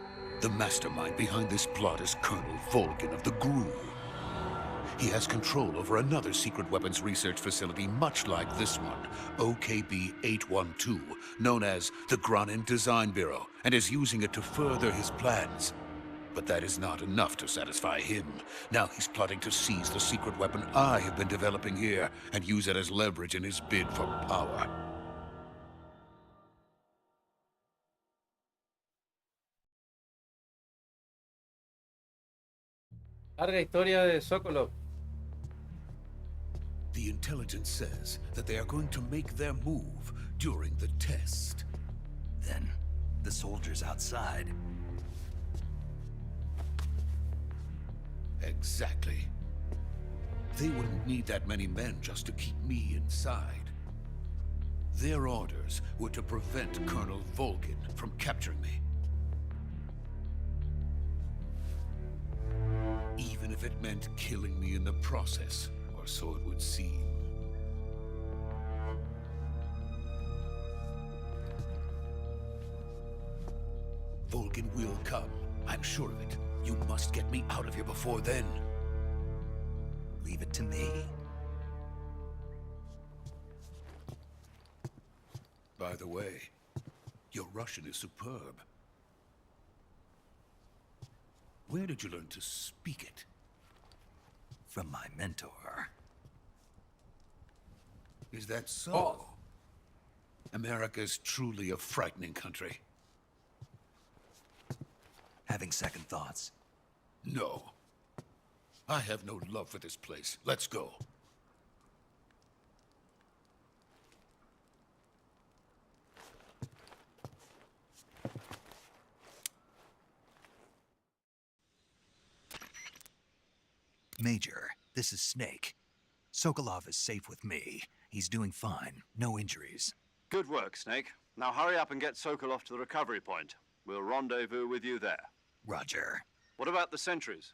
The mastermind behind this plot is Colonel Volgin of the GRU. He has control over another secret weapons research facility much like this one, OKB-812, known as the Granin Design Bureau, and is using it to further his plans. But that is not enough to satisfy him. Now he's plotting to seize the secret weapon I have been developing here and use it as leverage in his bid for power. Larga historia de Sokolov. The intelligence says that they are going to make their move during the test. Then, the soldiers outside. Exactly. They wouldn't need that many men just to keep me inside. Their orders were to prevent Colonel Volgin from capturing me. Even if it meant killing me in the process, or so it would seem. Volgin will come. I'm sure of it. You must get me out of here before then. Leave it to me. By the way, your Russian is superb. Where did you learn to speak it? From my mentor. Is that so? Oh. America's truly a frightening country. Having second thoughts? No. I have no love for this place. Let's go. Major, this is Snake. Sokolov is safe with me. He's doing fine. No injuries. Good work, Snake. Now hurry up and get Sokolov to the recovery point. We'll rendezvous with you there. Roger. What about the sentries?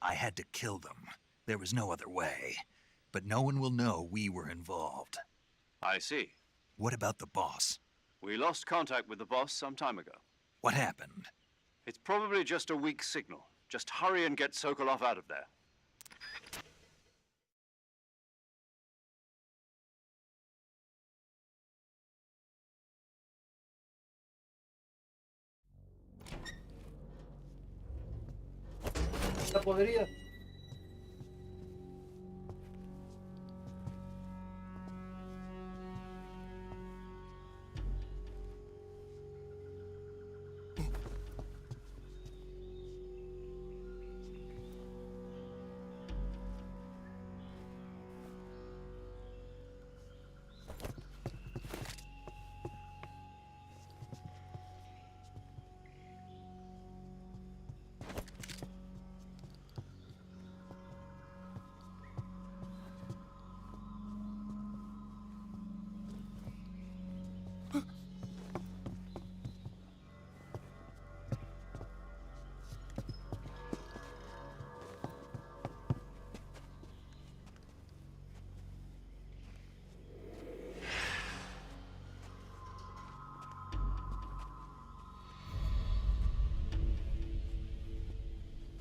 I had to kill them. There was no other way. But no one will know we were involved. I see. What about the boss? We lost contact with the boss some time ago. What happened? It's probably just a weak signal. Just hurry and get Sokolov out of there. Está podrida.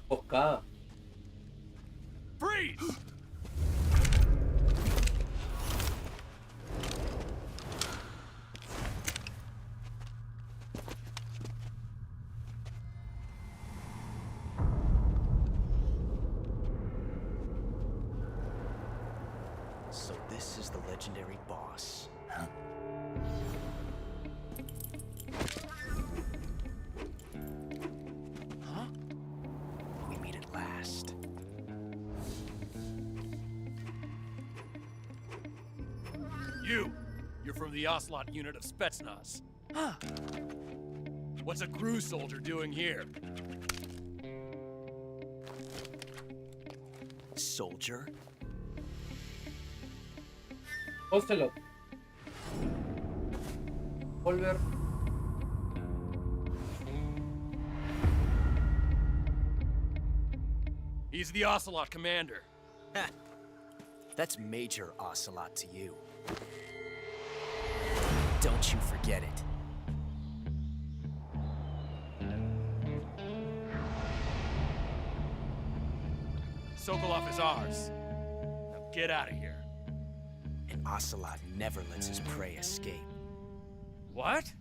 Bocada. Freeze! So this is the legendary boss. Huh? We meet at last. You're from the Ocelot unit of Spetsnaz. Huh. What's a crew soldier doing here? Soldier? Ocelot. Volver. He's the Ocelot commander. That's Major Ocelot to you. Don't you forget it. Sokolov is ours. Now get out of here. And Ocelot never lets his prey escape. What?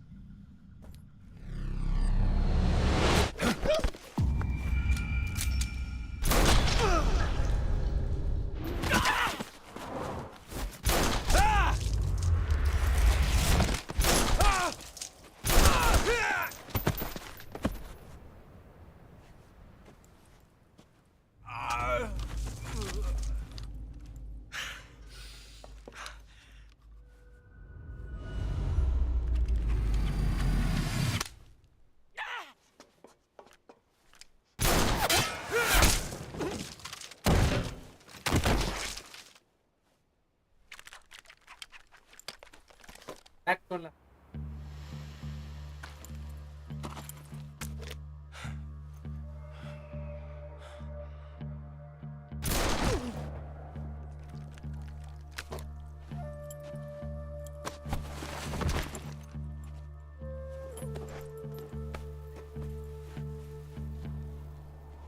Accion.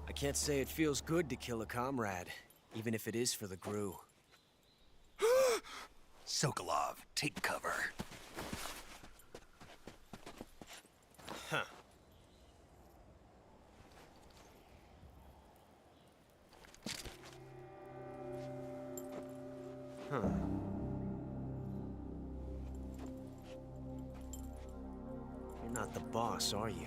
I can't say it feels good to kill a comrade, even if it is for the GRU. Sokolov, take cover. Huh. Huh. You're not the boss, are you?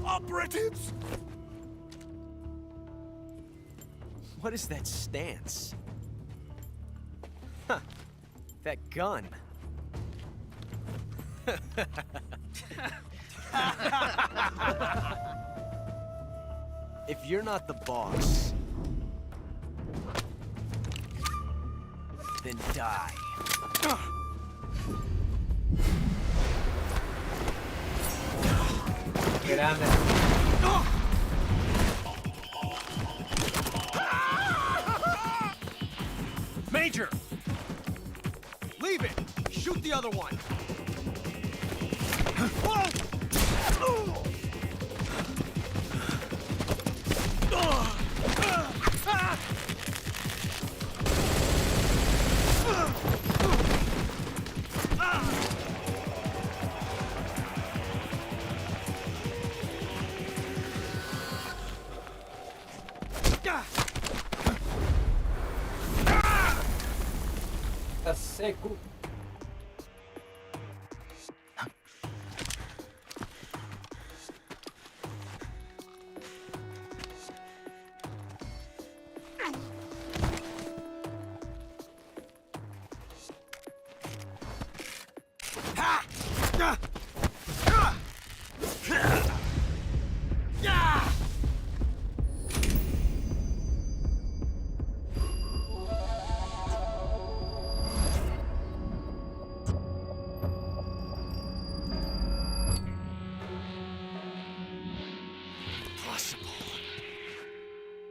Operatives? What is that stance? Huh. That gun. If you're not the boss, then die. Grande. Major! Leave it! Shoot the other one! Whoa! Está seco.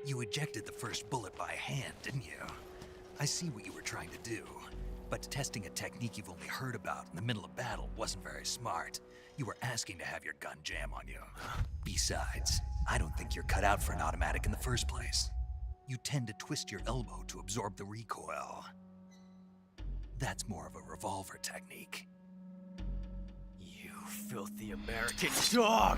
You ejected the first bullet by hand, didn't you? I see what you were trying to do, but testing a technique you've only heard about in the middle of battle wasn't very smart. You were asking to have your gun jam on you. Besides, I don't think you're cut out for an automatic in the first place. You tend to twist your elbow to absorb the recoil. That's more of a revolver technique. You filthy American dog!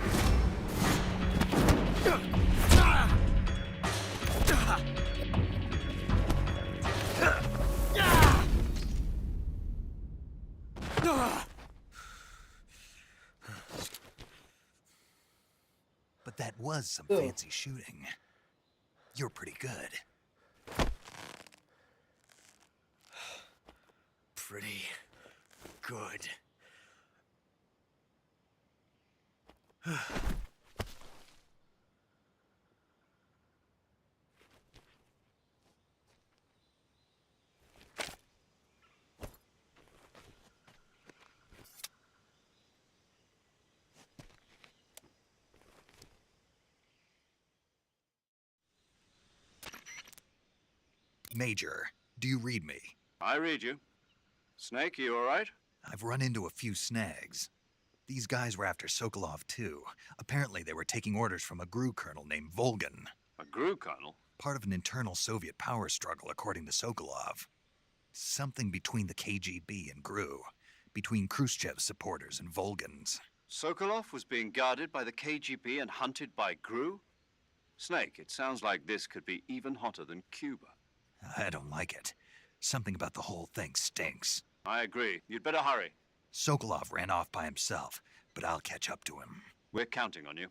But that was some fancy shooting. You're pretty good. Pretty good. Major, do you read me? I read you. Snake, you all right? I've run into a few snags. These guys were after Sokolov too. Apparently they were taking orders from a GRU colonel named Volgan. A GRU colonel? Part of an internal Soviet power struggle, according to Sokolov. Something between the KGB and GRU. Between Khrushchev's supporters and Volgan's. Sokolov was being guarded by the KGB and hunted by GRU? Snake, it sounds like this could be even hotter than Cuba. I don't like it. Something about the whole thing stinks. I agree. You'd better hurry. Sokolov ran off by himself, but I'll catch up to him. We're counting on you.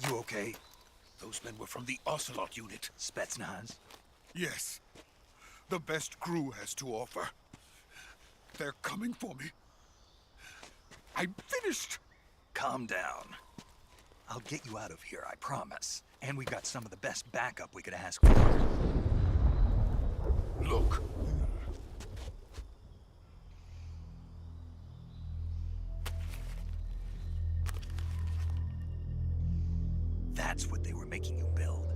You okay? Those men were from the Ocelot unit. Spetsnaz? Yes. The best GRU has to offer. They're coming for me. I'm finished. Calm down. I'll get you out of here, I promise. And we got some of the best backup we could ask for. Look. That's what they were making you build?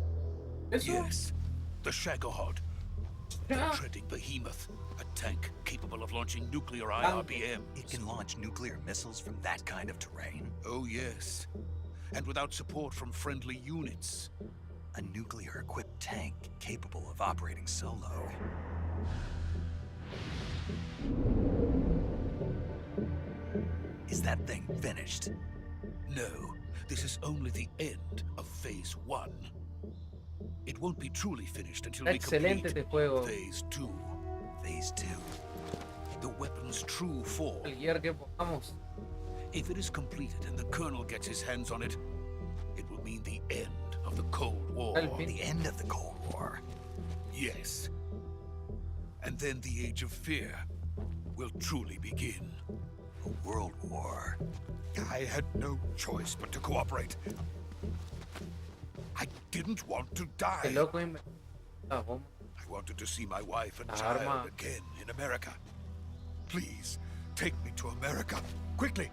Yes. The Shagohod. The treading behemoth. A tank capable of launching nuclear IRBMs. It can launch nuclear missiles from that kind of terrain? Oh, yes. And without support from friendly units. A nuclear-equipped tank capable of operating solo. Is that thing finished? No. This is only the end of Phase 1. It won't be truly finished until we complete Excelente este juego. Phase 2. Phase 2. The weapon's true form. El gear que pongamos. If it is completed and the Colonel gets his hands on it, it will mean the end of the Cold War. The end of the Cold War? Yes. And then the Age of Fear will truly begin. A world war. I had no choice but to cooperate. I didn't want to die. I wanted to see my wife and child again in America. Please, take me to America, quickly.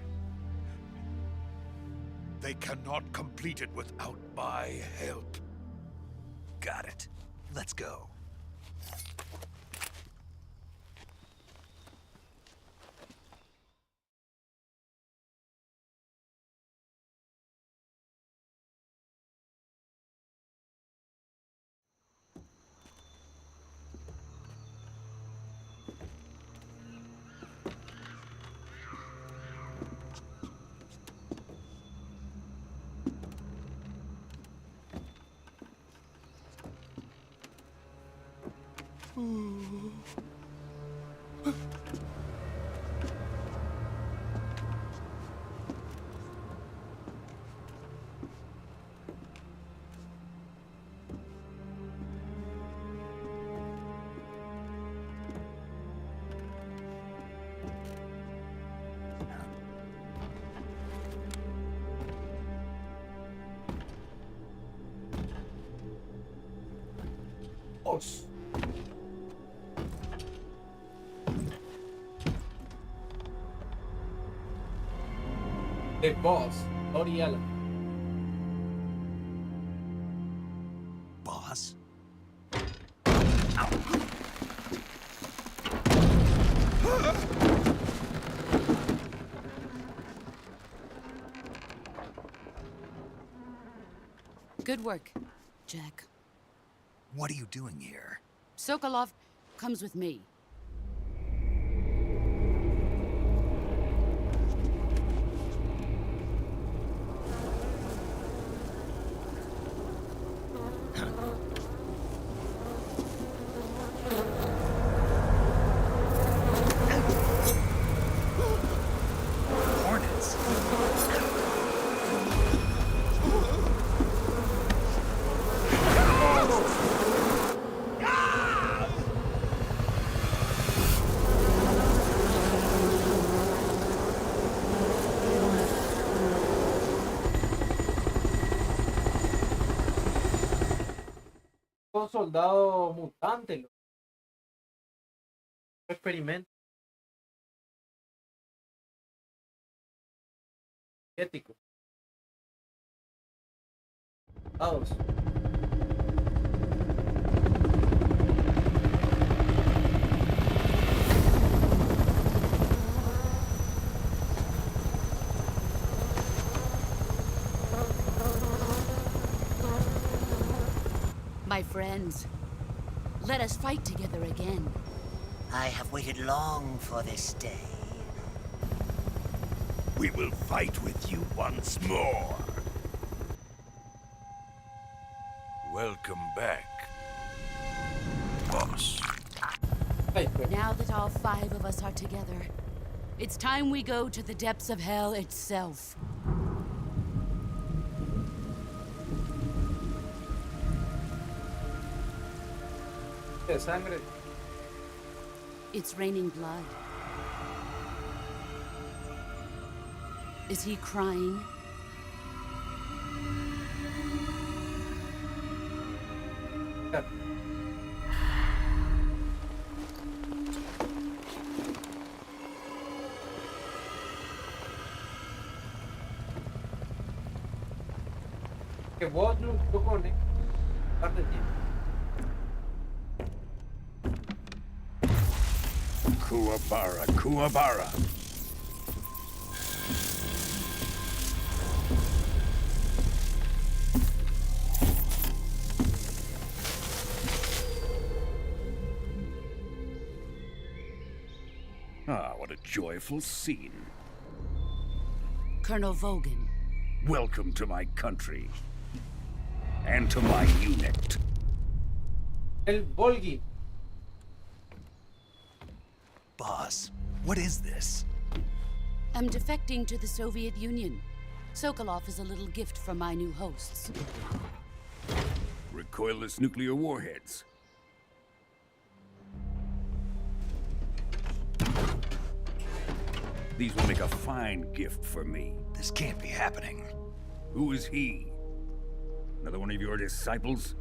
They cannot complete it without my help. Got it. Let's go. Os. The boss, Oriela. Boss? Good work, Jack. What are you doing here? Sokolov comes with me. Hornets. Un soldado mutante. Experimento. Ético. Dados. My friends, let us fight together again. I have waited long for this day. We will fight with you once more. Welcome back, boss. Now that all 5 of us are together, it's time we go to the depths of hell itself. De sangre. It's raining blood. Is he crying? Yeah. Que vos no cojones. Parte tiempo. Kuwabara, Kuwabara. Ah, what a joyful scene. Colonel Vogan. Welcome to my country. And to my unit. El Volgi. boss. What is this? I'm defecting to the Soviet Union. Sokolov is a little gift from my new hosts. Recoilless nuclear warheads. These will make a fine gift for me. This can't be happening. Who is he? Another one of your disciples?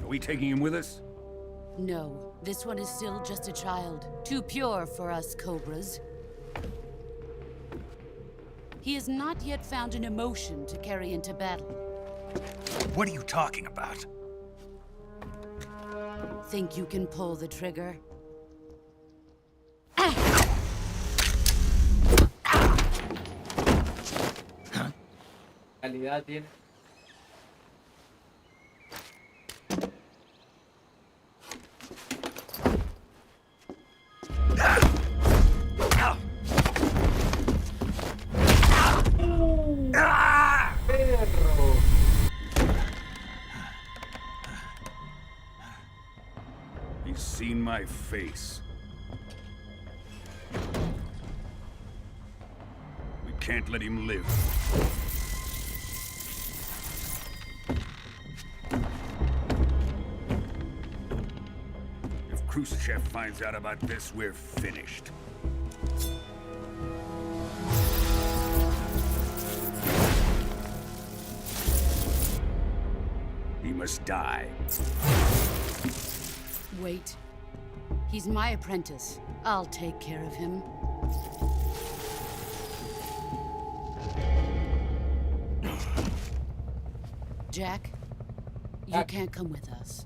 Are we taking him with us? No, this one is still just a child. Too pure for us Cobras. He has not yet found an emotion to carry into battle. What are you talking about? Think you can pull the trigger? Calidad tiene. Perro. He's seen my face. We can't let him live. If Khrushchev finds out about this, we're finished. He must die. Wait. He's my apprentice. I'll take care of him. Jack, you can't come with us.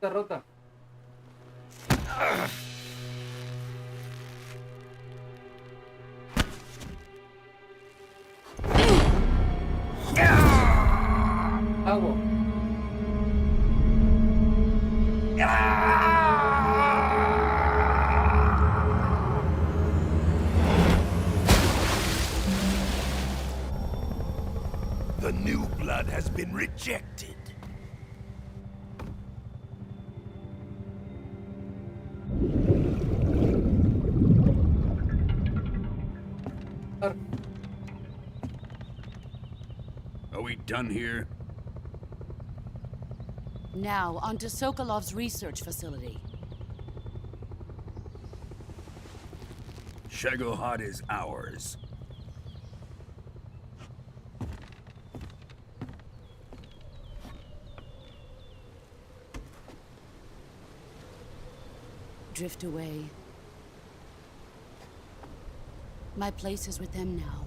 Derrota. Agua. The new blood has been rejected. Are we done here? Now, onto Sokolov's research facility. Shagohod is ours. Drift away. My place is with them now.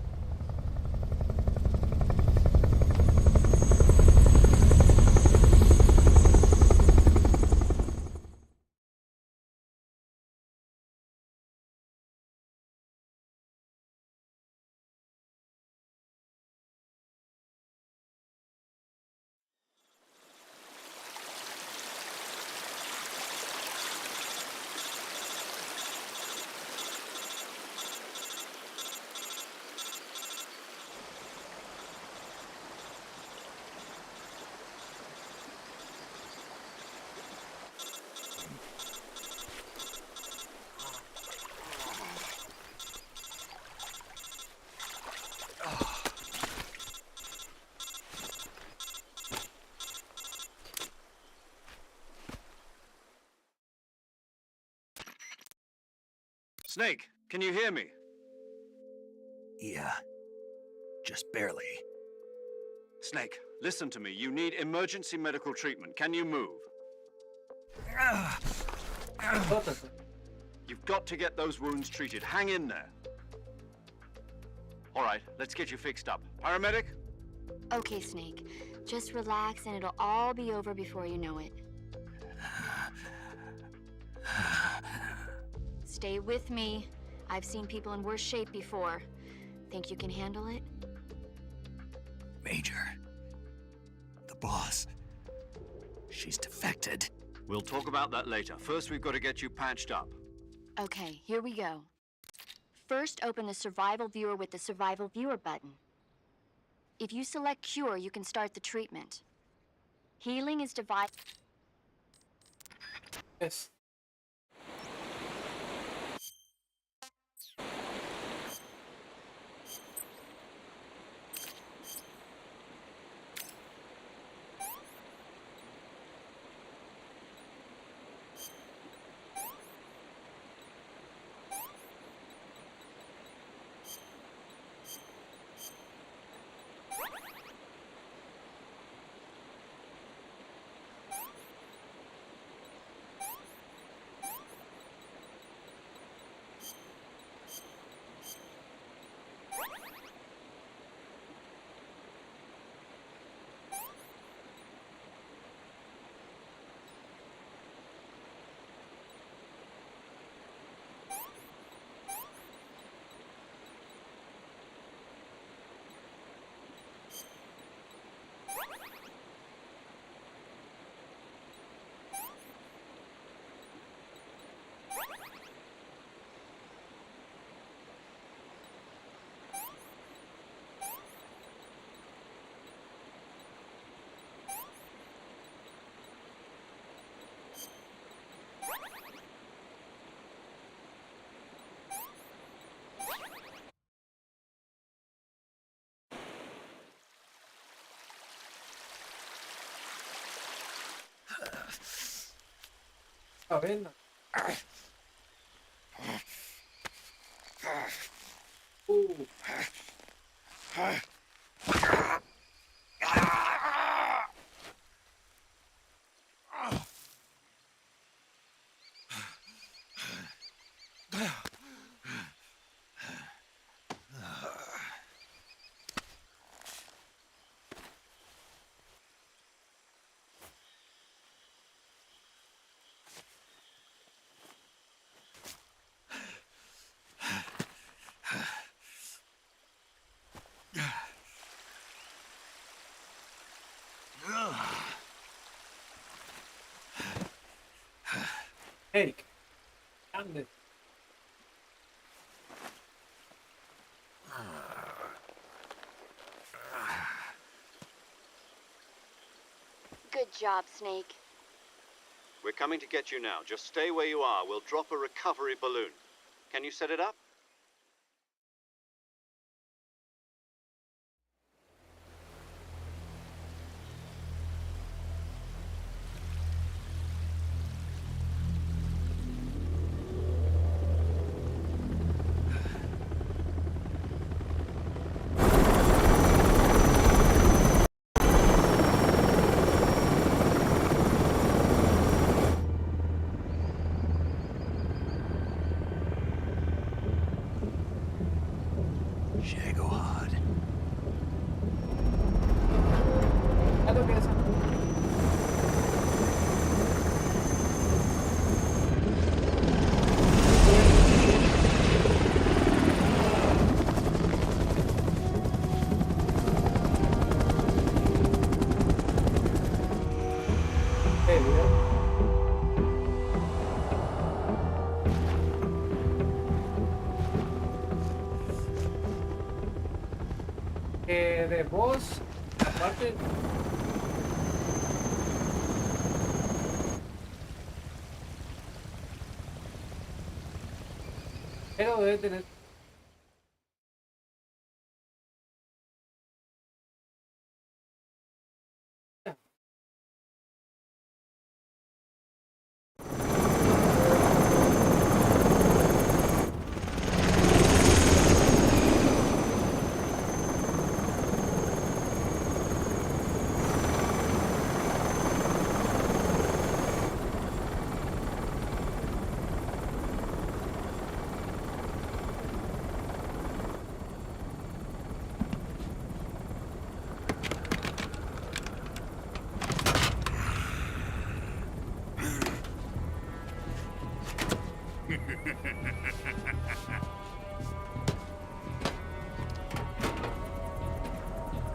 Snake, can you hear me? Yeah. Just barely. Snake, listen to me. You need emergency medical treatment. Can you move? You've got to get those wounds treated. Hang in there. All right, let's get you fixed up. Paramedic? Okay, Snake. Just relax and it'll all be over before you know it. Stay with me. I've seen people in worse shape before. Think you can handle it? Major, the boss, she's defected. We'll talk about that later. First, we've got to get you patched up. Okay, here we go. First, open the survival viewer with the survival viewer button. If you select cure, you can start the treatment. Healing is divided. Yes. A ver. Eric. Ande. Good job, Snake. We're coming to get you now. Just stay where you are. We'll drop a recovery balloon. Can you set it up? De voz, aparte. Pero debe tener.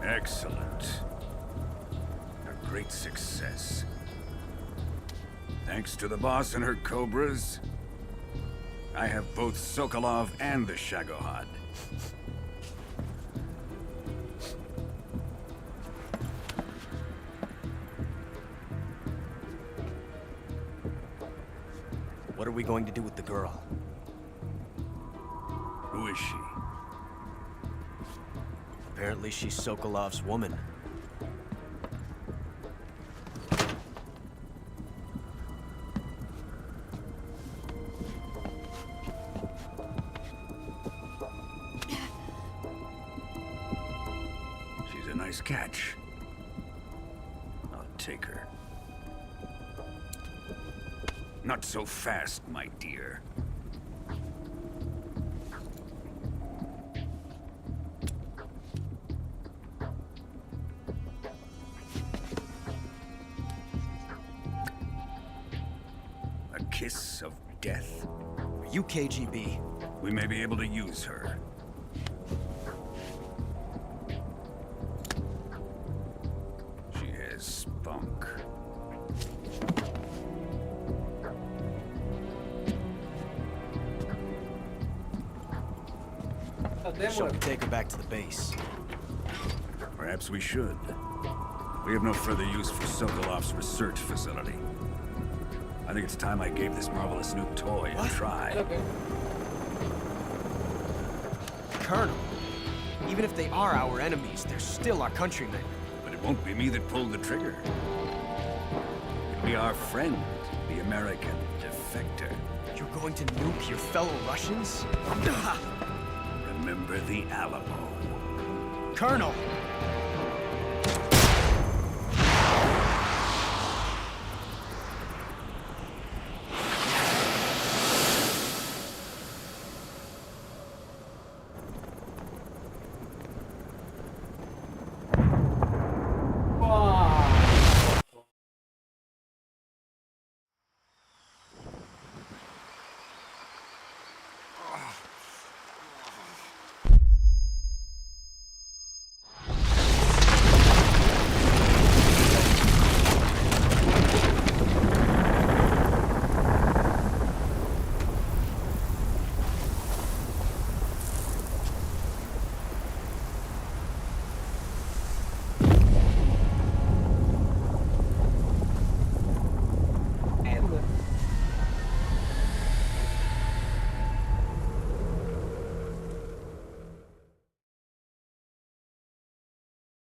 Excellent. A great success. Thanks to the boss and her cobras, I have both Sokolov and the Shagohod. What are we going to do with the girl? Who is she? Apparently she's Sokolov's woman. She's a nice catch. I'll take her. Not so fast, my dear. A kiss of death? Are you KGB? We may be able to use her. She has spunk. Shall we take her back to the base? Perhaps we should. We have no further use for Sokolov's research facility. I think it's time I gave this marvelous new toy a try. Okay. Colonel, even if they are our enemies, they're still our countrymen. But it won't be me that pulled the trigger. It'll be our friend, the American defector. You're going to nuke your fellow Russians? Remember the Alamo. Colonel!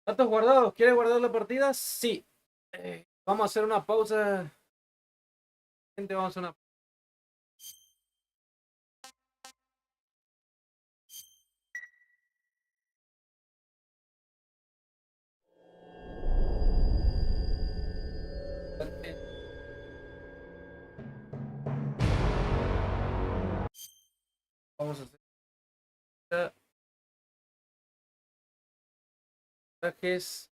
Datos guardados. ¿Quieres guardar la partida? Sí. Vamos a hacer una pausa. Gente, vamos a hacer una Vamos a hacer trajes.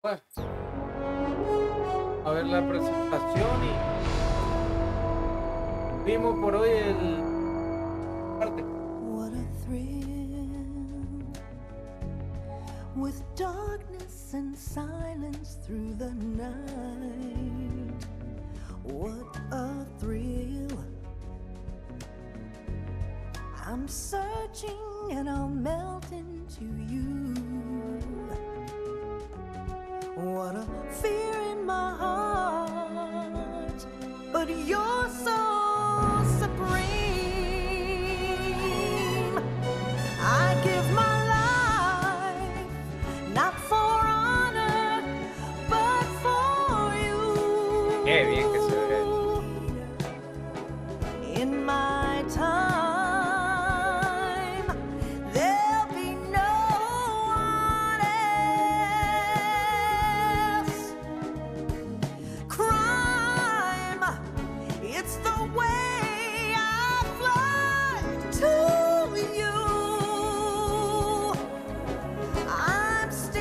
Bueno, a ver la presentación y vimos por hoy el parte. What a thrill, with darkness and silence through the night. What a thrill. I'm searching and I'll melt into you. What a fear in my heart, but you're so supreme. I give my life, not for honor, but for you. Qué bien que se ve. In my time, there'll be no one else. Crime, it's the way I fly to you. I'm still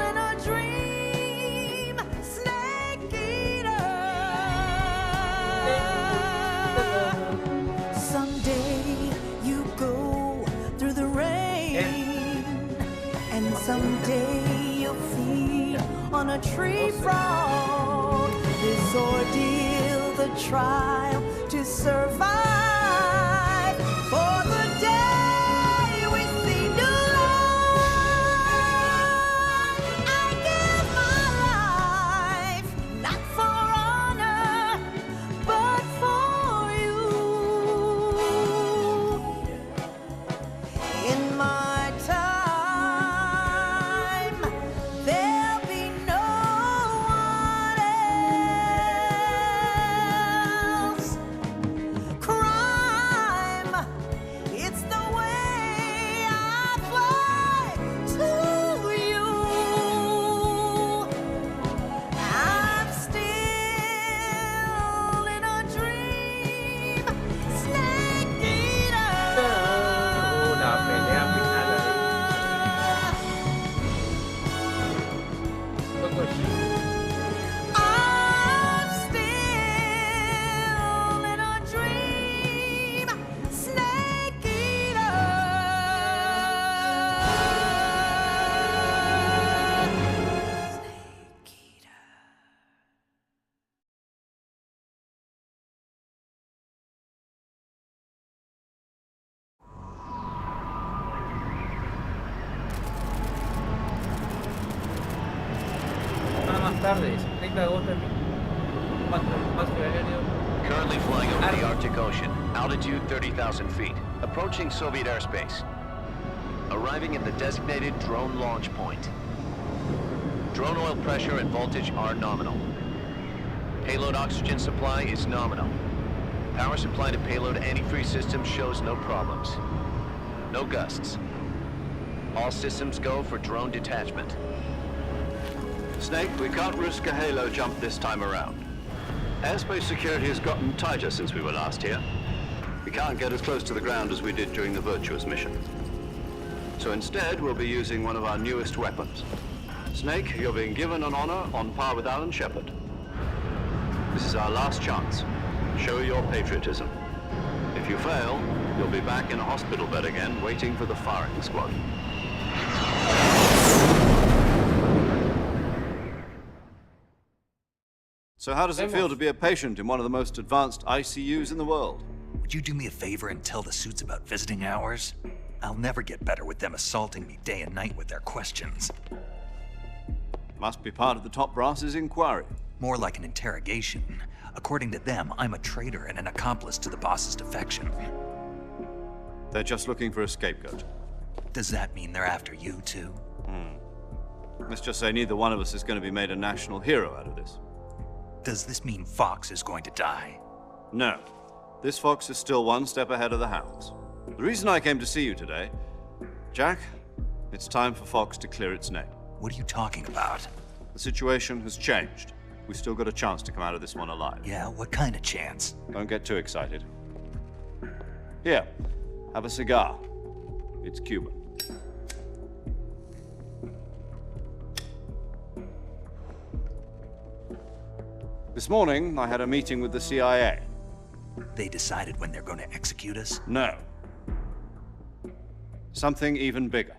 in a dream, snake eater. Someday you go through the rain, and someday you'll feed on a tree frog. This ordeal, the trial to survive, for the day we see new light. I give my life, not for honor, but for you. In my time, there'll be no one else. Crime, it's the way I fly to you. I'm still in a dream, snake eater. Una pelea final ahí. Poco I'm still in a dream, snake eater. Snake eater. semana más tarde, dice, 30 de agosto de 2004, espacio aéreo. Currently flying over the Arctic Ocean, altitude 30,000 feet, approaching Soviet airspace. Arriving at the designated drone launch point. Drone oil pressure and voltage are nominal. Payload oxygen supply is nominal. Power supply to payload antifreeze system shows no problems. No gusts. All systems go for drone detachment. Snake, we can't risk a halo jump this time around. Airspace security has gotten tighter since we were last here. We can't get as close to the ground as we did during the Virtuous mission. So instead, we'll be using one of our newest weapons. Snake, you're being given an honor on par with Alan Shepard. This is our last chance. Show your patriotism. If you fail, you'll be back in a hospital bed again, waiting for the firing squad. So how does it feel to be a patient in one of the most advanced ICUs in the world? Would you do me a favor and tell the suits about visiting hours? I'll never get better with them assaulting me day and night with their questions. Must be part of the top brass's inquiry. More like an interrogation. According to them, I'm a traitor and an accomplice to the boss's defection. They're just looking for a scapegoat. Does that mean they're after you, too? Let's just say neither one of us is going to be made a national hero out of this. Does this mean Fox is going to die? No. This fox is still one step ahead of the hounds. The reason I came to see you today, Jack, it's time for Fox to clear its name. What are you talking about? The situation has changed. We've still got a chance to come out of this one alive. Yeah, what kind of chance? Don't get too excited. Here, have a cigar. It's Cuban. This morning, I had a meeting with the CIA. They decided when they're going to execute us? No. Something even bigger.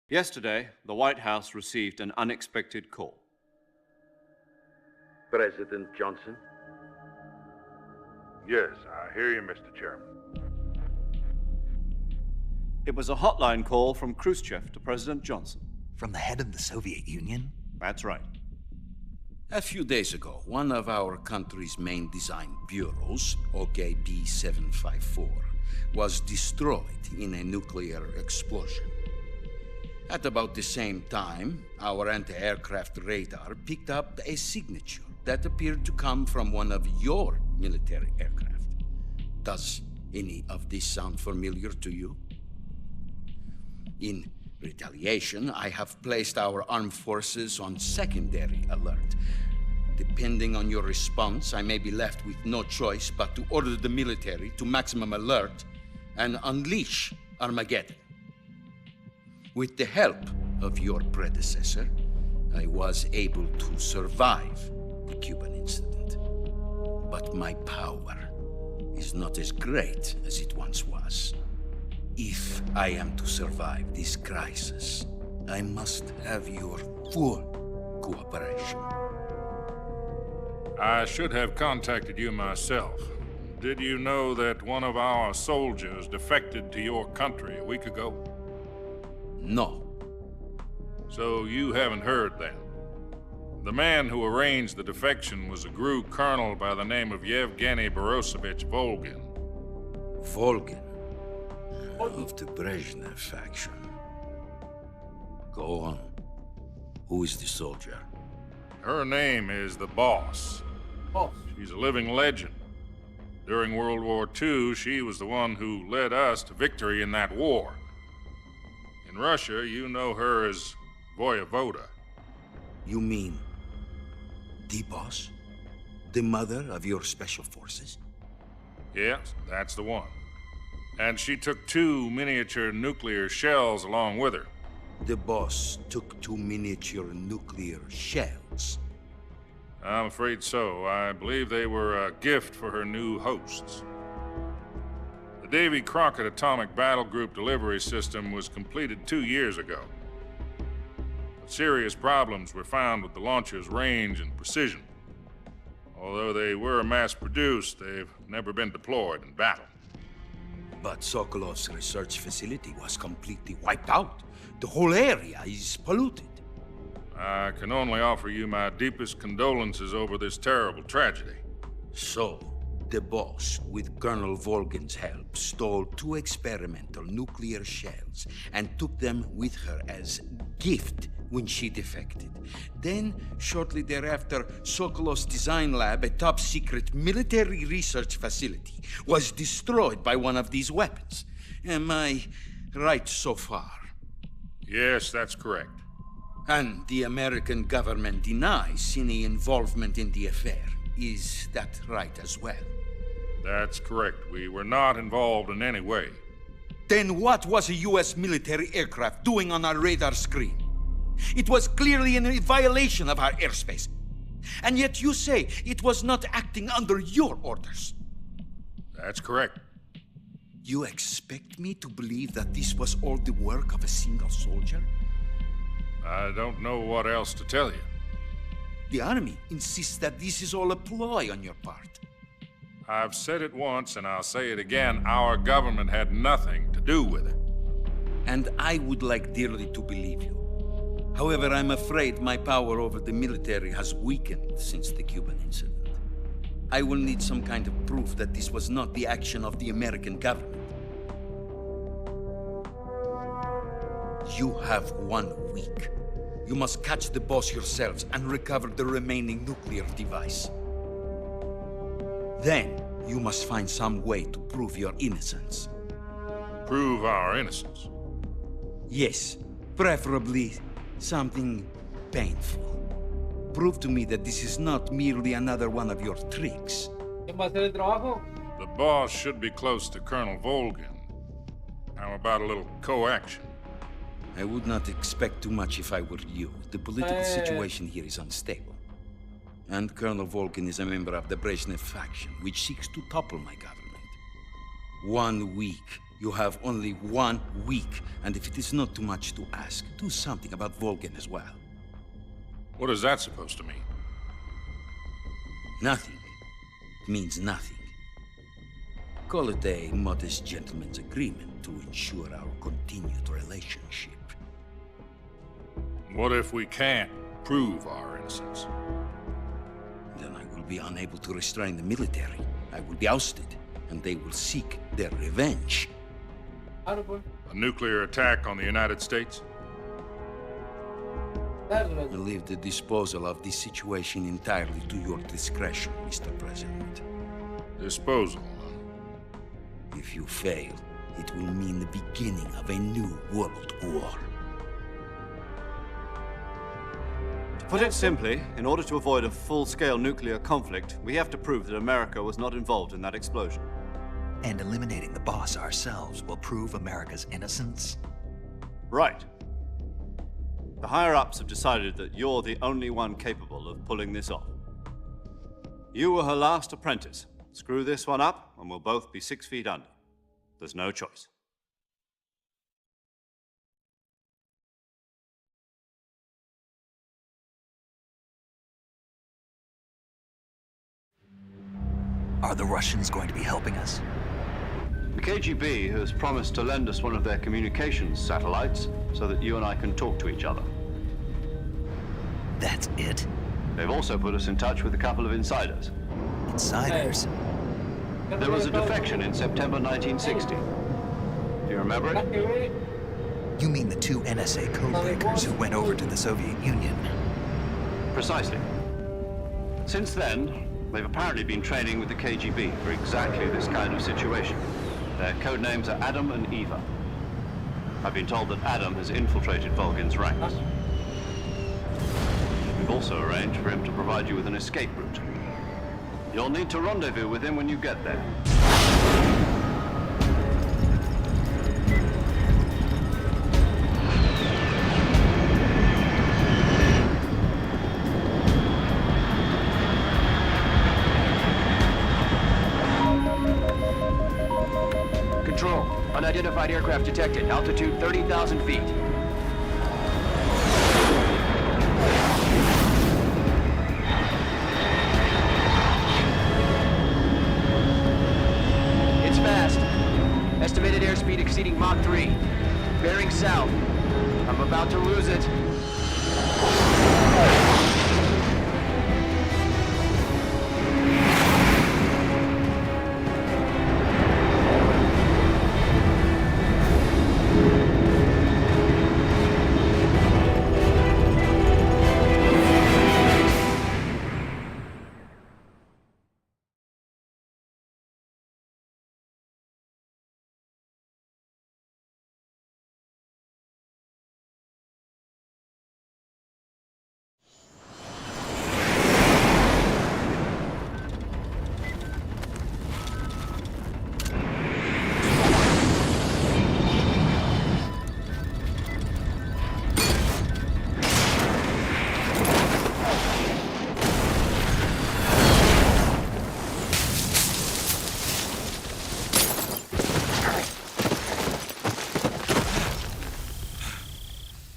Yesterday, the White House received an unexpected call. President Johnson? Yes, I hear you, Mr. Chairman. It was a hotline call from Khrushchev to President Johnson. From the head of the Soviet Union? That's right. A few days ago, one of our country's main design bureaus, OKB 754, was destroyed in a nuclear explosion. At about the same time, our anti-aircraft radar picked up a signature that appeared to come from one of your military aircraft. Does any of this sound familiar to you? In retaliation, I have placed our armed forces on secondary alert. Depending on your response, I may be left with no choice but to order the military to maximum alert and unleash Armageddon. With the help of your predecessor, I was able to survive the Cuban incident. But my power is not as great as it once was. If I am to survive this crisis, I must have your full cooperation. I should have contacted you myself. Did you know that one of our soldiers defected to your country a week ago? No. So you haven't heard then? The man who arranged the defection was a GRU colonel by the name of Yevgeny Borisovich Volgin. Volgin? Of the Brezhnev faction. Go on. Who is the soldier? Her name is the Boss. Boss. She's a living legend. During World War II, she was the one who led us to victory in that war. In Russia, you know her as Voyevoda. You mean the Boss? The mother of your special forces? Yes, that's the one. And she took 2 miniature nuclear shells along with her. The Boss took 2 miniature nuclear shells? I'm afraid so. I believe they were a gift for her new hosts. The Davy Crockett Atomic Battle Group delivery system was completed 2 years ago. But serious problems were found with the launcher's range and precision. Although they were mass-produced, they've never been deployed in battle. But Sokolov's research facility was completely wiped out. The whole area is polluted. I can only offer you my deepest condolences over this terrible tragedy. So, the Boss, with Colonel Volgin's help, stole 2 experimental nuclear shells and took them with her as gift when she defected. Then, shortly thereafter, Sokolov's design lab, a top-secret military research facility, was destroyed by one of these weapons. Am I right so far? Yes, that's correct. And the American government denies any involvement in the affair. Is that right as well? That's correct. We were not involved in any way. Then what was a U.S. military aircraft doing on our radar screen? It was clearly in violation of our airspace. And yet you say it was not acting under your orders. That's correct. You expect me to believe that this was all the work of a single soldier? I don't know what else to tell you. The Army insists that this is all a ploy on your part. I've said it once and I'll say it again. Our government had nothing to do with it. And I would like dearly to believe you. However, I'm afraid my power over the military has weakened since the Cuban incident. I will need some kind of proof that this was not the action of the American government. You have 1 week. You must catch the Boss yourselves and recover the remaining nuclear device. Then, you must find some way to prove your innocence. Prove our innocence? Yes, preferably something painful. Prove to me that this is not merely another one of your tricks. ¿Quién va a hacer el trabajo? The Boss should be close to Colonel Volgin. How about a little co-action? I would not expect too much if I were you. The political situation here is unstable. And Colonel Volkin is a member of the Brezhnev faction, which seeks to topple my government. 1 week. You have only 1 week, and if it is not too much to ask, do something about Volkin as well. What is that supposed to mean? Nothing. It means nothing. Call it a modest gentleman's agreement to ensure our continued relationship. What if we can't prove our innocence? Then I will be unable to restrain the military. I will be ousted, and they will seek their revenge. A nuclear attack on the United States? I leave the disposal of this situation entirely to your discretion, Mr. President. Disposal? If you fail, it will mean the beginning of a new world war. To put it simply, in order to avoid a full-scale nuclear conflict, we have to prove that America was not involved in that explosion. And eliminating the boss ourselves will prove America's innocence? Right. The higher-ups have decided that you're the only one capable of pulling this off. You were her last apprentice. Screw this one up, and we'll both be 6 feet under. There's no choice. Are the Russians going to be helping us? The KGB has promised to lend us one of their communications satellites so that you and I can talk to each other. That's it? They've also put us in touch with a couple of insiders. Insiders? There was a defection in September 1960. Do you remember it? You mean the 2 NSA codebreakers who went over to the Soviet Union? Precisely. Since then, they've apparently been training with the KGB for exactly this kind of situation. Their code names are Adam and Eva. I've been told that Adam has infiltrated Volgin's ranks. We've also arranged for him to provide you with an escape route. You'll need to rendezvous with him when you get there. Control. Unidentified aircraft detected. Altitude 30,000 feet. It's fast. Estimated airspeed exceeding Mach 3. Bearing south. I'm about to lose it.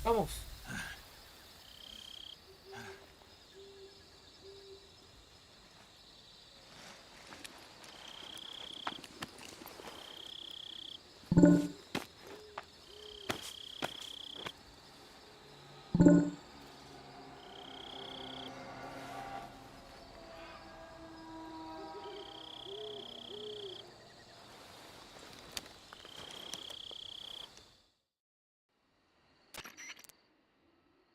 Vamos.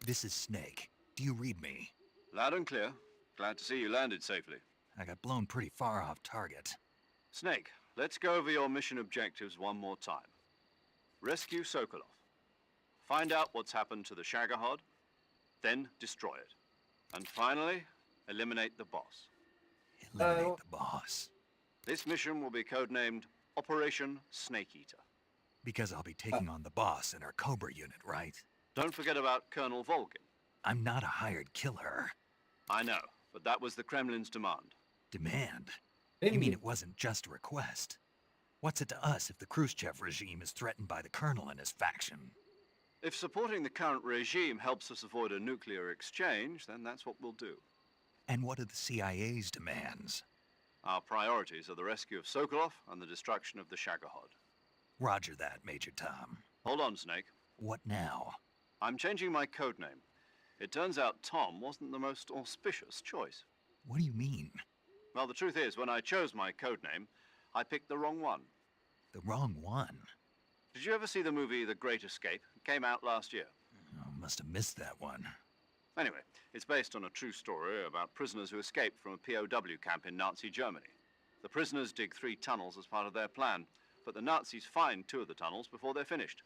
This is Snake. Do you read me? Loud and clear. Glad to see you landed safely. I got blown pretty far off target. Snake, let's go over your mission objectives one more time. Rescue Sokolov. Find out what's happened to the Shagohod, then destroy it. And finally, eliminate the boss. Eliminate the boss? This mission will be codenamed Operation Snake Eater. Because I'll be taking on the boss in our Cobra unit, right? Don't forget about Colonel Volkin. I'm not a hired killer. I know, but that was the Kremlin's demand. Demand? You mean it wasn't just a request? What's it to us if the Khrushchev regime is threatened by the colonel and his faction? If supporting the current regime helps us avoid a nuclear exchange, then that's what we'll do. And what are the CIA's demands? Our priorities are the rescue of Sokolov and the destruction of the Shagohod. Roger that, Major Tom. Hold on, Snake. What now? I'm changing my code name. It turns out Tom wasn't the most auspicious choice. What do you mean? Well, the truth is, when I chose my code name, I picked the wrong one. The wrong one? Did you ever see the movie The Great Escape? It came out last year. Oh, must have missed that one. Anyway, it's based on a true story about prisoners who escaped from a POW camp in Nazi Germany. The prisoners dig 3 tunnels as part of their plan, but the Nazis find 2 of the tunnels before they're finished.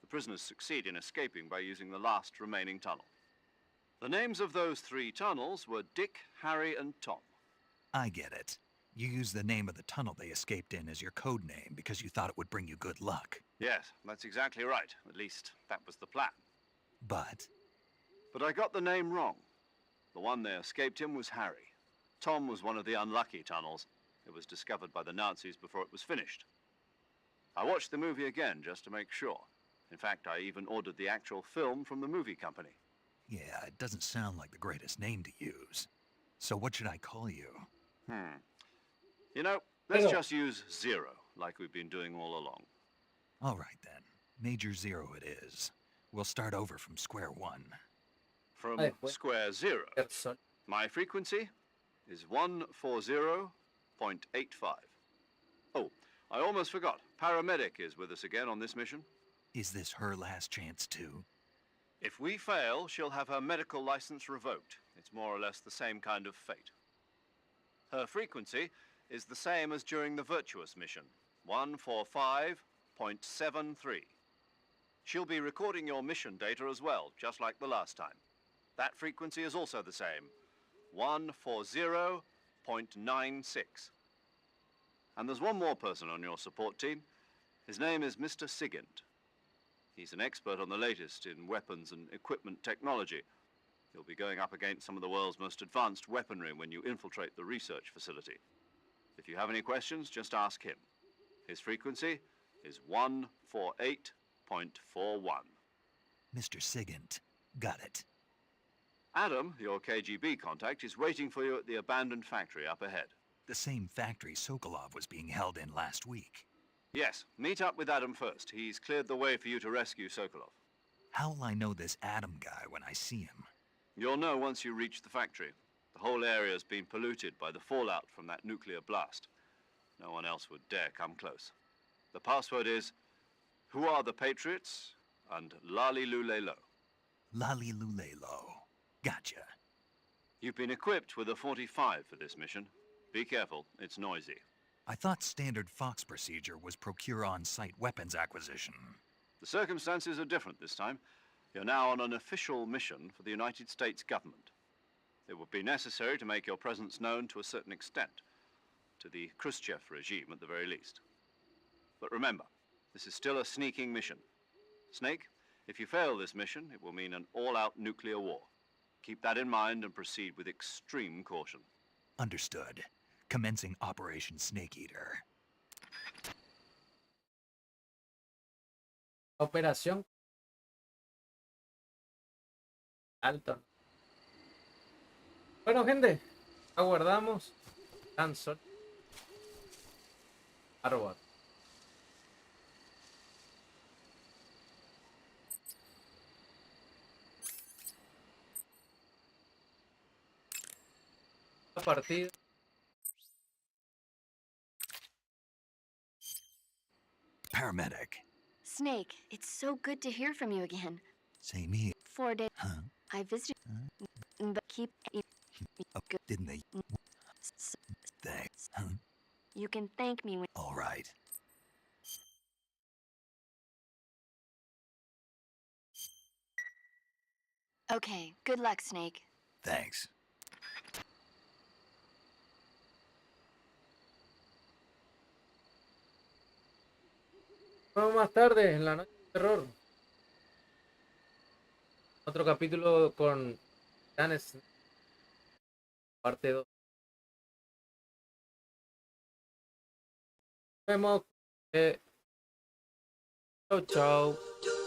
The prisoners succeed in escaping by using the last remaining tunnel. The names of those 3 tunnels were Dick, Harry, and Tom. I get it. You used the name of the tunnel they escaped in as your code name because you thought it would bring you good luck. Yes, that's exactly right. At least, that was the plan. But I got the name wrong. The one they escaped in was Harry. Tom was one of the unlucky tunnels. It was discovered by the Nazis before it was finished. I watched the movie again just to make sure. In fact, I even ordered the actual film from the movie company. yeah, it doesn't sound like the greatest name to use. So what should I call you? You know, let's just use Zero, like we've been doing all along. All right, then. Major Zero it is. We'll start over from square one. From square 0. My frequency is 140.85. Oh, I almost forgot. Paramedic is with us again on this mission. Is this her last chance, too? If we fail, she'll have her medical license revoked. It's more or less the same kind of fate. Her frequency is the same as during the Virtuous mission, 145.73. She'll be recording your mission data as well, just like the last time. That frequency is also the same, 140.96. And there's one more person on your support team. His name is Mr. Sigint. He's an expert on the latest in weapons and equipment technology. You'll be going up against some of the world's most advanced weaponry when you infiltrate the research facility. If you have any questions, just ask him. His frequency is 148.41. Mr. Sigint. Got it. Adam, your KGB contact, is waiting for you at the abandoned factory up ahead. The same factory Sokolov was being held in last week. Yes, meet up with Adam first. He's cleared the way for you to rescue Sokolov. How will I know this Adam guy when I see him? You'll know once you reach the factory. The whole area's been polluted by the fallout from that nuclear blast. No one else would dare come close. The password is, "Who are the Patriots?" and "Lali Lulelo." Lali Lulelo. Gotcha. You've been equipped with a 45 for this mission. Be careful, it's noisy. I thought standard Fox procedure was procure on-site weapons acquisition. The circumstances are different this time. You're now on an official mission for the United States government. It would be necessary to make your presence known to a certain extent, to the Khrushchev regime at the very least. But remember, this is still a sneaking mission. Snake, if you fail this mission, it will mean an all-out nuclear war. Keep that in mind and proceed with extreme caution. Understood. Commencing Operation Snake Eater. Operación Alto. Bueno, gente, aguardamos. Cancel. Árbol. La partida. Paramedic. Snake, it's so good to hear from you again. Same here. 4 days. Huh? I visited, but keep Oh, good. didn't they? Thanks. Huh? You can thank me when. All right. Okay, good luck, Snake. Thanks. Vamos más tarde, en la noche de terror. Otro capítulo con Teres. parte 2. Nos vemos. Chau, chau.